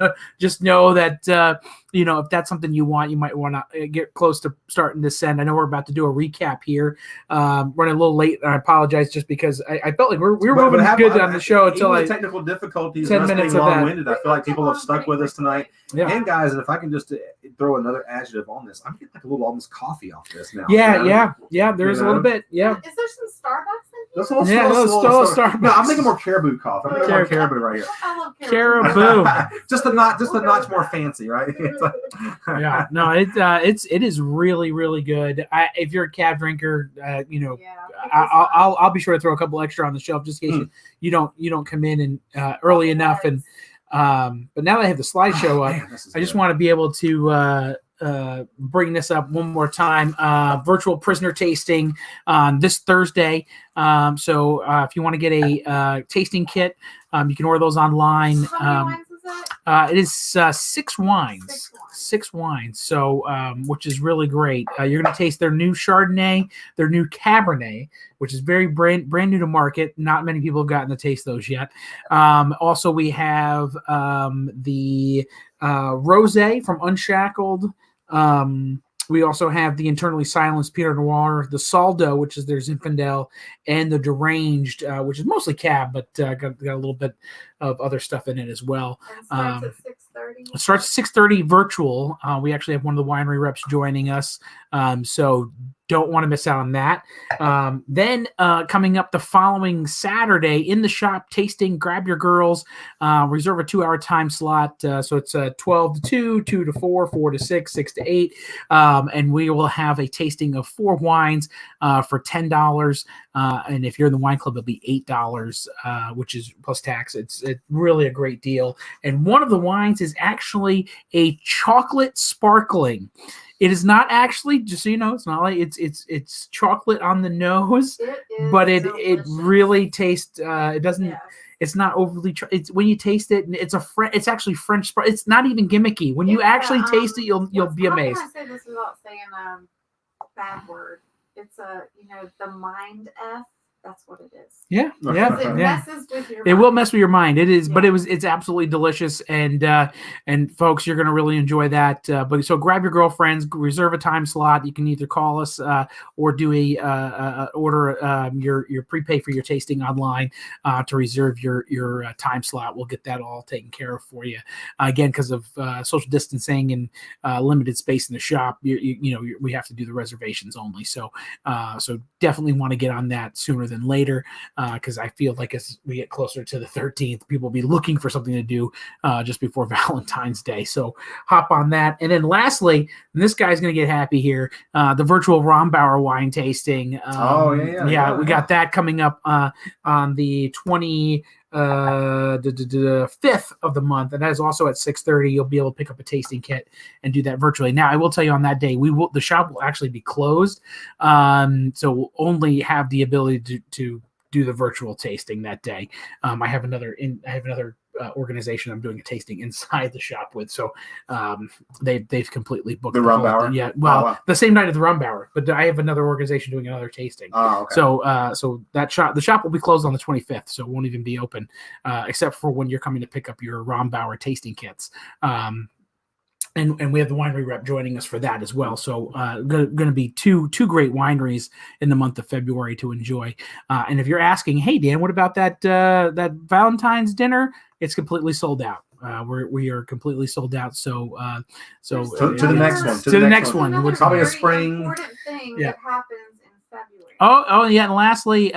know that if that's something you want, you might want to get close to starting to send. I know we're about to do a recap here. Running a little late, and I apologize just because I felt like we were moving good on the show until technical difficulties. 10 minutes of long-winded. I feel like people have stuck with us tonight. Yeah. And guys, if I can just throw another adjective on this, I'm getting like a little almost coffee off this now. Yeah. There's a little bit. Yeah. Is there some Starbucks in here? There's a little Starbucks. No, I'm thinking more caribou coffee. I'm thinking more caribou right here. I love Caribou. just a notch more fancy, right? Yeah. No, it is really, really good. If you're a cab drinker, I'll be sure to throw a couple extra on the shelf just in case you don't come in and early enough. And but now that I have the slideshow up, I just want to be able to bring this up one more time. Virtual prisoner tasting on this Thursday. So if you want to get a tasting kit, you can order those online. How many wines is it? It is 6 wines. 6 wines. So which is really great. You're going to taste their new Chardonnay, their new Cabernet, which is very brand new to market. Not many people have gotten to taste those yet. Also, we have the Rosé from Unshackled. We also have the internally silenced Pinot Noir, the Saldo, which is their Zinfandel, and the Deranged, which is mostly cab, but got a little bit of other stuff in it as well. And it starts at 6:30. It starts at 6:30 virtual. We actually have one of the winery reps joining us, so don't want to miss out on that. Then coming up the following Saturday in the shop, tasting, grab your girls, reserve a 2-hour time slot. So it's 12 to 2, 2 to 4, 4 to 6, 6 to 8. And we will have a tasting of 4 wines for $10. And if you're in the wine club, it'll be $8, which is plus tax. It's really a great deal. And one of the wines is actually a chocolate sparkling. It is not actually, just so you know, it's not like it's chocolate on the nose, but it really tastes. It doesn't. Yes. It's not overly. It's when you taste it, it's actually French. It's not even gimmicky. When you actually taste it, you'll be amazed. How can I say this without saying a bad word? It's the mind F. That's what it is. Yeah. It messes with your mind. It will mess with your mind. It is, but it's absolutely delicious, and folks, you're gonna really enjoy that. But so grab your girlfriends, reserve a time slot. You can either call us or do order your prepay for your tasting online to reserve your time slot. We'll get that all taken care of for you. Again, because of social distancing and limited space in the shop, we have to do the reservations only. So definitely want to get on that sooner than later, because I feel like as we get closer to the 13th, people will be looking for something to do just before Valentine's Day. So hop on that. And then lastly, and this guy's going to get happy here, the virtual Rombauer wine tasting. We got that coming up on the 5th of the month, and that is also at 6:30. You'll be able to pick up a tasting kit and do that virtually. Now, I will tell you on that day, the shop will actually be closed, so we'll only have the ability to do the virtual tasting that day. I have another organization I'm doing a tasting inside the shop with, so they've completely booked the Rombauer. The same night as the Rombauer, but I have another organization doing another tasting. Oh, okay. So the shop will be closed on the 25th, so it won't even be open except for when you're coming to pick up your Rombauer tasting kits. And we have the winery rep joining us for that as well. So going to be two great wineries in the month of February to enjoy. And if you're asking, hey Dan, what about that Valentine's dinner? It's completely sold out. we are completely sold out. So To the next one. To the next one. Another Probably a very spring- important thing Yeah. that happens in February. Oh yeah, and lastly,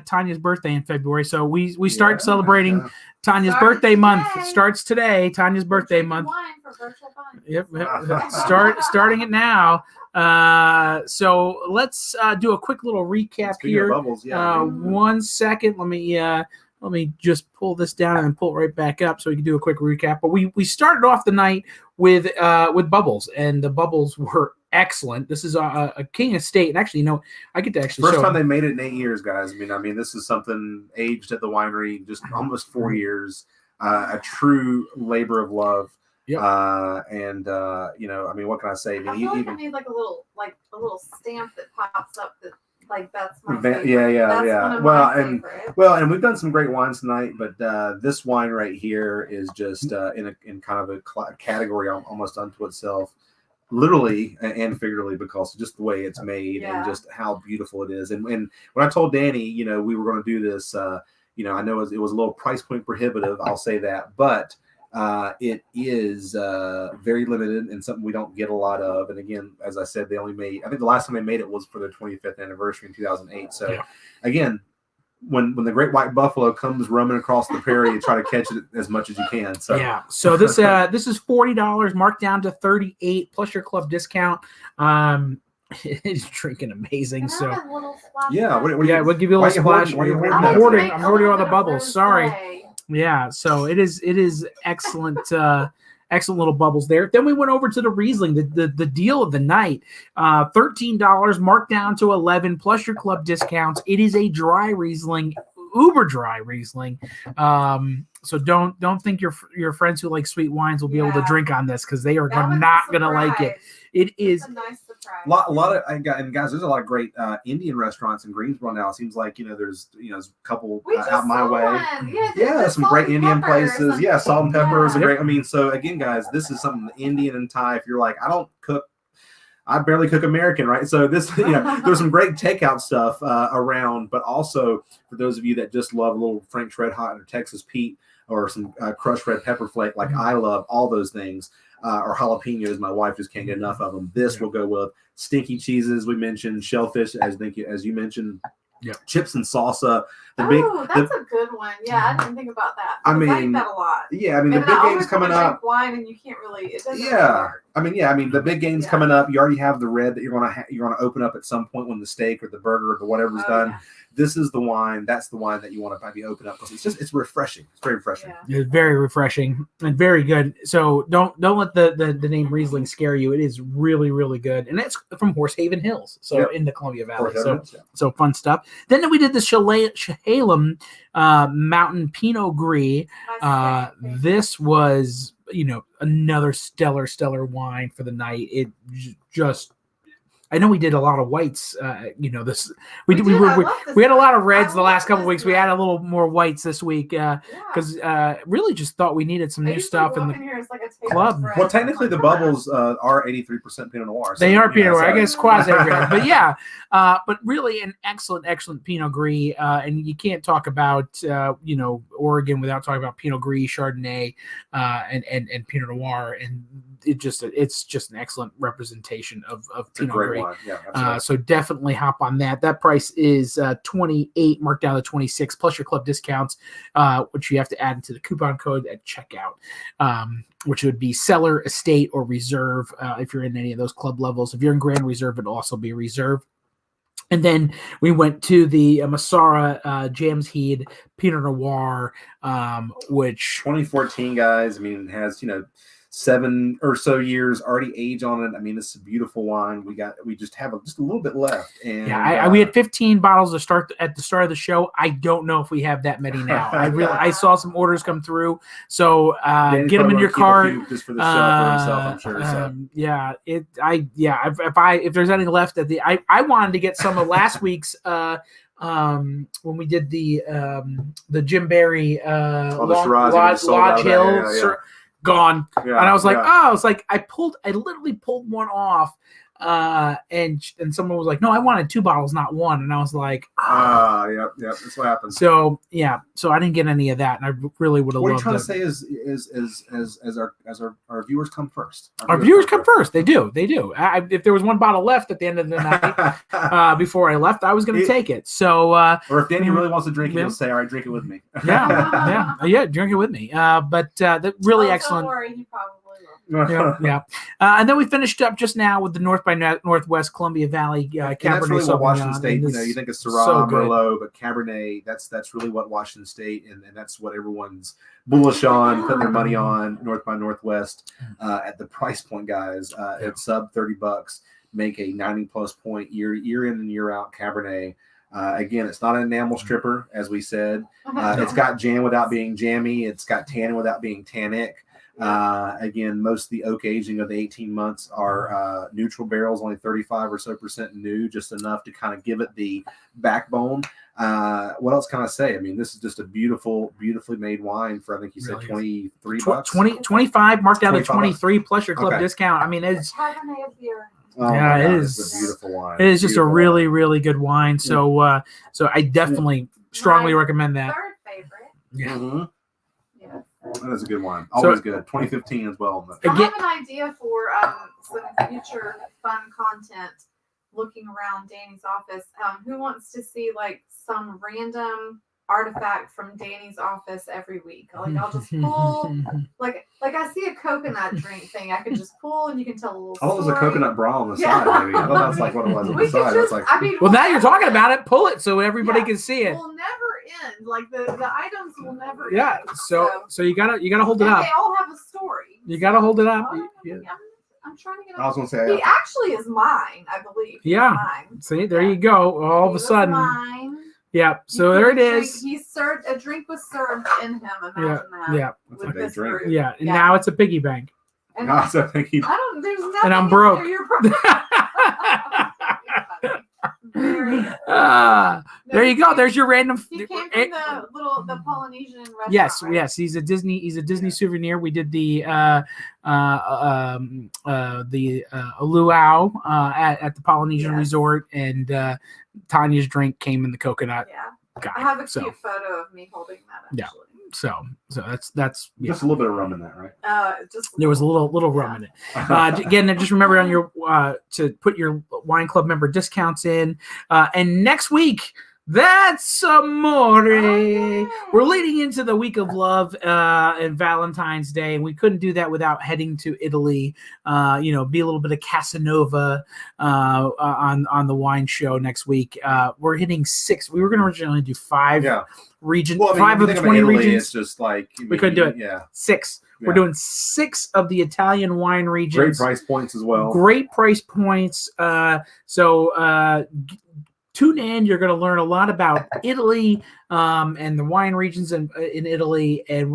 Tanya's birthday in February. So we start celebrating Yeah. Tanya's Starts birthday month. today. Starts today. Tanya's We're birthday drinking month. wine for virtual fun. Yep. Starting it now. So let's do a quick little recap Speaking of here. bubbles, yeah. 1 second. Let me just pull this down and pull it right back up so we can do a quick recap. But we started off the night with bubbles, and the bubbles were excellent. This is a King Estate, and actually, I get to actually First show. time they made it in 8 years, guys. I mean, this is something aged at the winery just almost 4 years. A true labor of love. Yep. I mean, what can I say? I feel like I need like a little stamp that pops up that like that's my favorite. Yeah. That's one of Well, my and favorites. and we've done some great wines tonight, but this wine right here is just in kind of a category almost unto itself, literally and figuratively, because of just the way it's made and just how beautiful it is. And when I told Danny, we were going to do this, I know it was a little price point prohibitive, I'll say that, but it is very limited and something we don't get a lot of. And again, as I said, I think the last time they made it was for their 25th anniversary in 2008. So again, when the great white buffalo comes roaming across the prairie, you try to catch it as much as you can. So So this is $40, marked down to $38 plus your club discount. It's drinking amazing. Can I So have a little splash yeah, of that? we'll give you a why little you hoarding- splash. why you hoarding I that? like to hoarding. make I'm a hoarding little all the bit of bubbles. rose Sorry. play. Yeah, so it is excellent, excellent little bubbles there. Then we went over to the Riesling, the deal of the night, $13, marked down to $11 plus your club discounts. It is a dry Riesling, uber dry Riesling. So don't think your friends who like sweet wines will be able to Yeah. drink on this, because they are That was a not going to like it. surprise. It is. It's a nice surprise. a lot of and guys, there's a lot of great Indian restaurants in Greensboro now. It seems like there's a couple We just out my saw way. one. Yeah, the some salt great and Indian pepper or places. something. Yeah, salt and pepper is a Yeah. great. I mean, so again, guys, this is something Indian and Thai. If you're like, I don't cook, I barely cook American, right? So this, there's some great takeout stuff around, but also for those of you that just love a little Frank's Red Hot or Texas Pete or some crushed red pepper flake, like I love all those things, or jalapenos. My wife just can't get enough of them. This will go with stinky cheeses. We mentioned shellfish, as you mentioned. Yep. Chips and salsa. That's a good one. Yeah, I didn't think about that. I because mean, eat that a lot. Yeah, I mean, And the big I game's always coming wanna drink up. wine, and you can't really. It doesn't really Yeah, work. I mean, the big game's coming up. You already have the red that you're gonna open up at some point when the steak or the burger or the whatever's done. Yeah. This is the wine. That's the wine that you want to maybe open up, because it's refreshing. It's very refreshing. Yeah. It's very refreshing and very good. So don't let the name Riesling scare you. It is really, really good. And it's from Horsehaven Hills, so Yep. in the Columbia Valley. Of course, So evidence, yeah. so fun stuff. Then we did the Chehalem Mountain Pinot Gris. My second favorite. This was another stellar wine for the night. It just. I know we did a lot of whites. This we did. I love this we had a lot of wine. reds I the last love couple this weeks. We wine. had a little more whites this week because really just thought we needed some I new usually stuff in walk the. here, it's like a table club. spread. Well, technically, the Come on. bubbles are 83% Pinot Noir. So, They are Pinot Noir, I so- guess quasi red, but yeah, but really an excellent Pinot Gris, and you can't talk about Oregon without talking about Pinot Gris, Chardonnay, and Pinot Noir, and it's just an excellent representation of It's a Pinot great Gris. wine. Yeah, absolutely. So definitely hop on that. That price is $28, marked down to $26 plus your club discounts, which you have to add into the coupon code at checkout, which would be Cellar, Estate, or Reserve if you're in any of those club levels. If you're in Grand Reserve, it'll also be Reserve. And then we went to the Massara James Head Pinot Noir, which 2014, guys. I mean, it has 7 or so years already age on it. I mean, it's a beautiful wine. We just have just a little bit left. And yeah, we had 15 bottles to start at the start of the show. I don't know if we have that many now. I saw some orders come through, so Danny's get them in probably your gonna cart. keep a few just for the show for himself, I'm sure. So. If there's any left at I wanted to get some of last week's when we did the Jim Barry the Shiraz, you just sold out Lodge of that. Hill Yeah, yeah. gone, Yeah, and I was like, yeah. I literally pulled one off and someone was like, "No, I wanted 2 bottles, not one," and I was like, Yep, that's what happens. So I didn't get any of that, and I really would have What you're loved trying it. to say is as our viewers come first. Our viewers come first. They do. If there was 1 bottle left at the end of the night before I left, I was going to take it. So, or if Danny really wants to drink it, yeah. he'll say, "All right, drink it with me." yeah, drink it with me. But that really excellent. Don't worry, he probably will. Yeah. And then we finished up just now with the North by Northwest Columbia Valley And Cabernet that's really what Washington Sauvignon, State. and You this- think of so Syrah, good. Merlot, but Cabernet. That's really what Washington State, and that's what everyone's bullish on, putting their money on. North by Northwest at the price point, guys. It's sub $30. Make a 90+ point year in and year out Cabernet. Again, it's not an enamel stripper, as we said. It's got jam without being jammy. It's got tannin without being tannic. Again, most of the oak aging of the 18 months are neutral barrels, only 35% or so new, just enough to kind of give it the backbone. What else can I say? I mean, this is just a beautifully made wine for, I think you said Really $23. 25 marked down to 25 23 plus your club Okay. discount. I mean, it's Cabernet of year. Oh Yeah, my it God, is. It's a beautiful wine. it is just a Beautiful really wine. really good wine. So so I definitely strongly My recommend that. Third favorite. Yeah. Mhm. Yes. That is a good wine. Always good. 2015 as well. I Again- have an idea for some future fun content. Looking around Danny's office, who wants to see like some random artifact from Danny's office every week? Like I'll just pull, like I see a coconut drink thing. I can just pull, and you can tell a little. I thought it was a story. coconut bra on the Yeah. side, maybe. I thought that's like what it was on We the could side. just. That's like, I mean, Well, now you're we'll talking never about it. Pull it so everybody Yeah. can see it. We'll never end. Like the items will never. Yeah. end. So you gotta hold it and up. they all have a story. You gotta hold it up. Well, Yeah. I'm trying to get. I was going to say, He actually is mine, I believe. He's Yeah. mine. See, there you go. All of He a was sudden. mine. Yeah. So He there put it a drink- is. He served a drink was served in him. Imagine that. Yeah. that's a With big this drink. fruit. Yeah. And Yeah. now it's a piggy bank. And No, so I think he, I don't. There's nothing. And I'm in broke. there. You're broke. Very good. There you go. There's your random. He came from the Polynesian restaurant. Yes, right? yes. He's a Disney souvenir. We did the luau at the Polynesian Yes. resort, and Tanya's drink came in the coconut Yeah. guy. I have a so cute photo of me holding that. Yeah. Actually. so that's yeah. just a little bit of rum in that, right? Just There was a little rum in it. Again, just remember on your to put your wine club member discounts in. And next week, that's amore. Okay. We're leading into the week of love and Valentine's Day, and we couldn't do that without heading to Italy. Be a little bit of Casanova on the wine show next week. We're hitting 6. We were going to originally do 5 Yeah. regions, Well, I mean, 5 of when the you think 20 Italy, regions. It's just like We couldn't do it. Yeah. 6. We're Yeah. doing 6 of the Italian wine regions. Great price points as well. Great price points. Tune in. You're going to learn a lot about Italy and the wine regions in Italy. And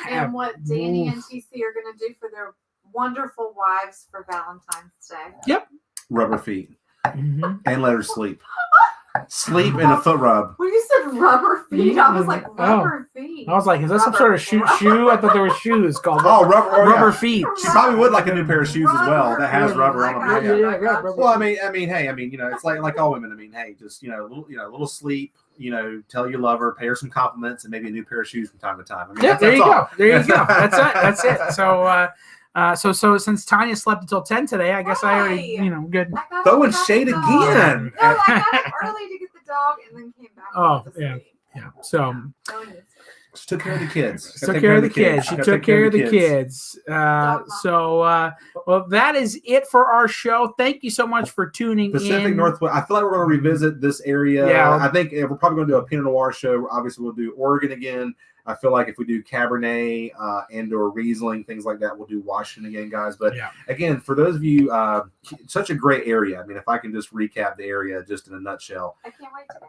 And what Danny and TC are going to do for their wonderful wives for Valentine's Day. Rubber feet Mhm. and let her sleep. Sleep and a foot rub. When you said rubber feet, I was like, rubber feet. I was like, is that some Rubber- sort of shoe? I thought there were shoes called Oh, rubber. Oh, rubber yeah. feet. She probably would like a new pair of shoes as well that has rubber on I them. got Yeah. you, I got you. Well, I mean, hey, it's like all women. I mean, hey, just a little sleep. Tell your lover, pay her some compliments, and maybe a new pair of shoes from time to time. I mean, Yeah, that's there you all. go. There you go. That's it. So since Tanya slept until 10 today, I guess I already, Why? good. I got Throwing up with shade the dog. again. No, I got up early to get the dog and then came back. Oh, to yeah. sleep. Yeah. So Telling you. She took care of the kids. took care of the kids. She Gotta took take care of the kids. Well, that is it for our show. Thank you so much for tuning Pacific in. Northwest. I feel like we're going to revisit this area. Yeah. I think we're probably going to do a Pinot Noir show. Obviously, we'll do Oregon again. I feel like if we do Cabernet and/or Riesling, things like that, we'll do Washington again, guys. But Yeah. again, for those of you, such a great area. I mean, if I can just recap the area just in a nutshell. I can't wait to go.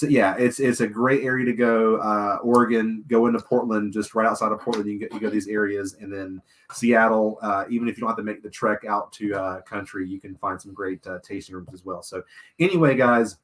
Yeah, it's a great area to go. Oregon, go into Portland, just right outside of Portland. You go to these areas, and then Seattle. Even if you don't have to make the trek out to country, you can find some great tasting rooms as well. So, anyway, guys,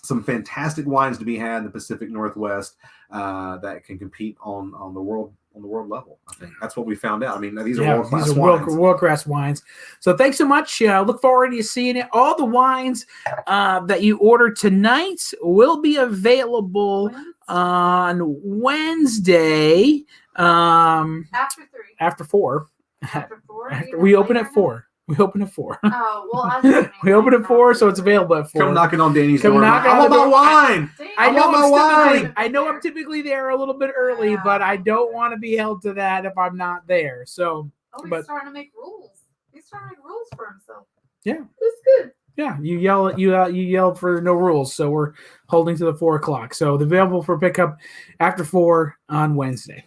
some fantastic wines to be had in the Pacific Northwest that can compete on the world on the world level. I think that's what we found out. I mean, these are Yeah, world class these are wines. world class wines. So thanks so much. Look forward to seeing it. All the wines that you order tonight will be available on Wednesday After 3. after 4. After 4. After we open at 4. We open at 4. Oh, well, I was We open at 4, so it's available at 4. Come knocking on Danny's Come door. knocking I on want the my door. wine. I know want my wine. I'm typically there a little bit early, Yeah. but I don't want to be held to that if I'm not there. So Oh, he's but- starting to make rules. He's starting to make rules for himself. Yeah. That's good. yeah, you yelled for no rules, so we're holding to the 4 o'clock. So they're available for pickup after 4 on Wednesday.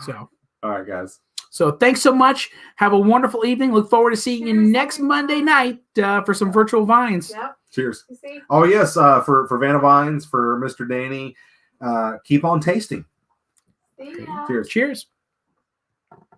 So All right, guys. So thanks so much. Have a wonderful evening. Look forward to seeing you Cheers, next everyone. Monday night for some virtual vines. Yep. Cheers. You see? Oh yes, for Vanna Vines, for Mr. Danny, keep on tasting. See ya. Cheers. Cheers.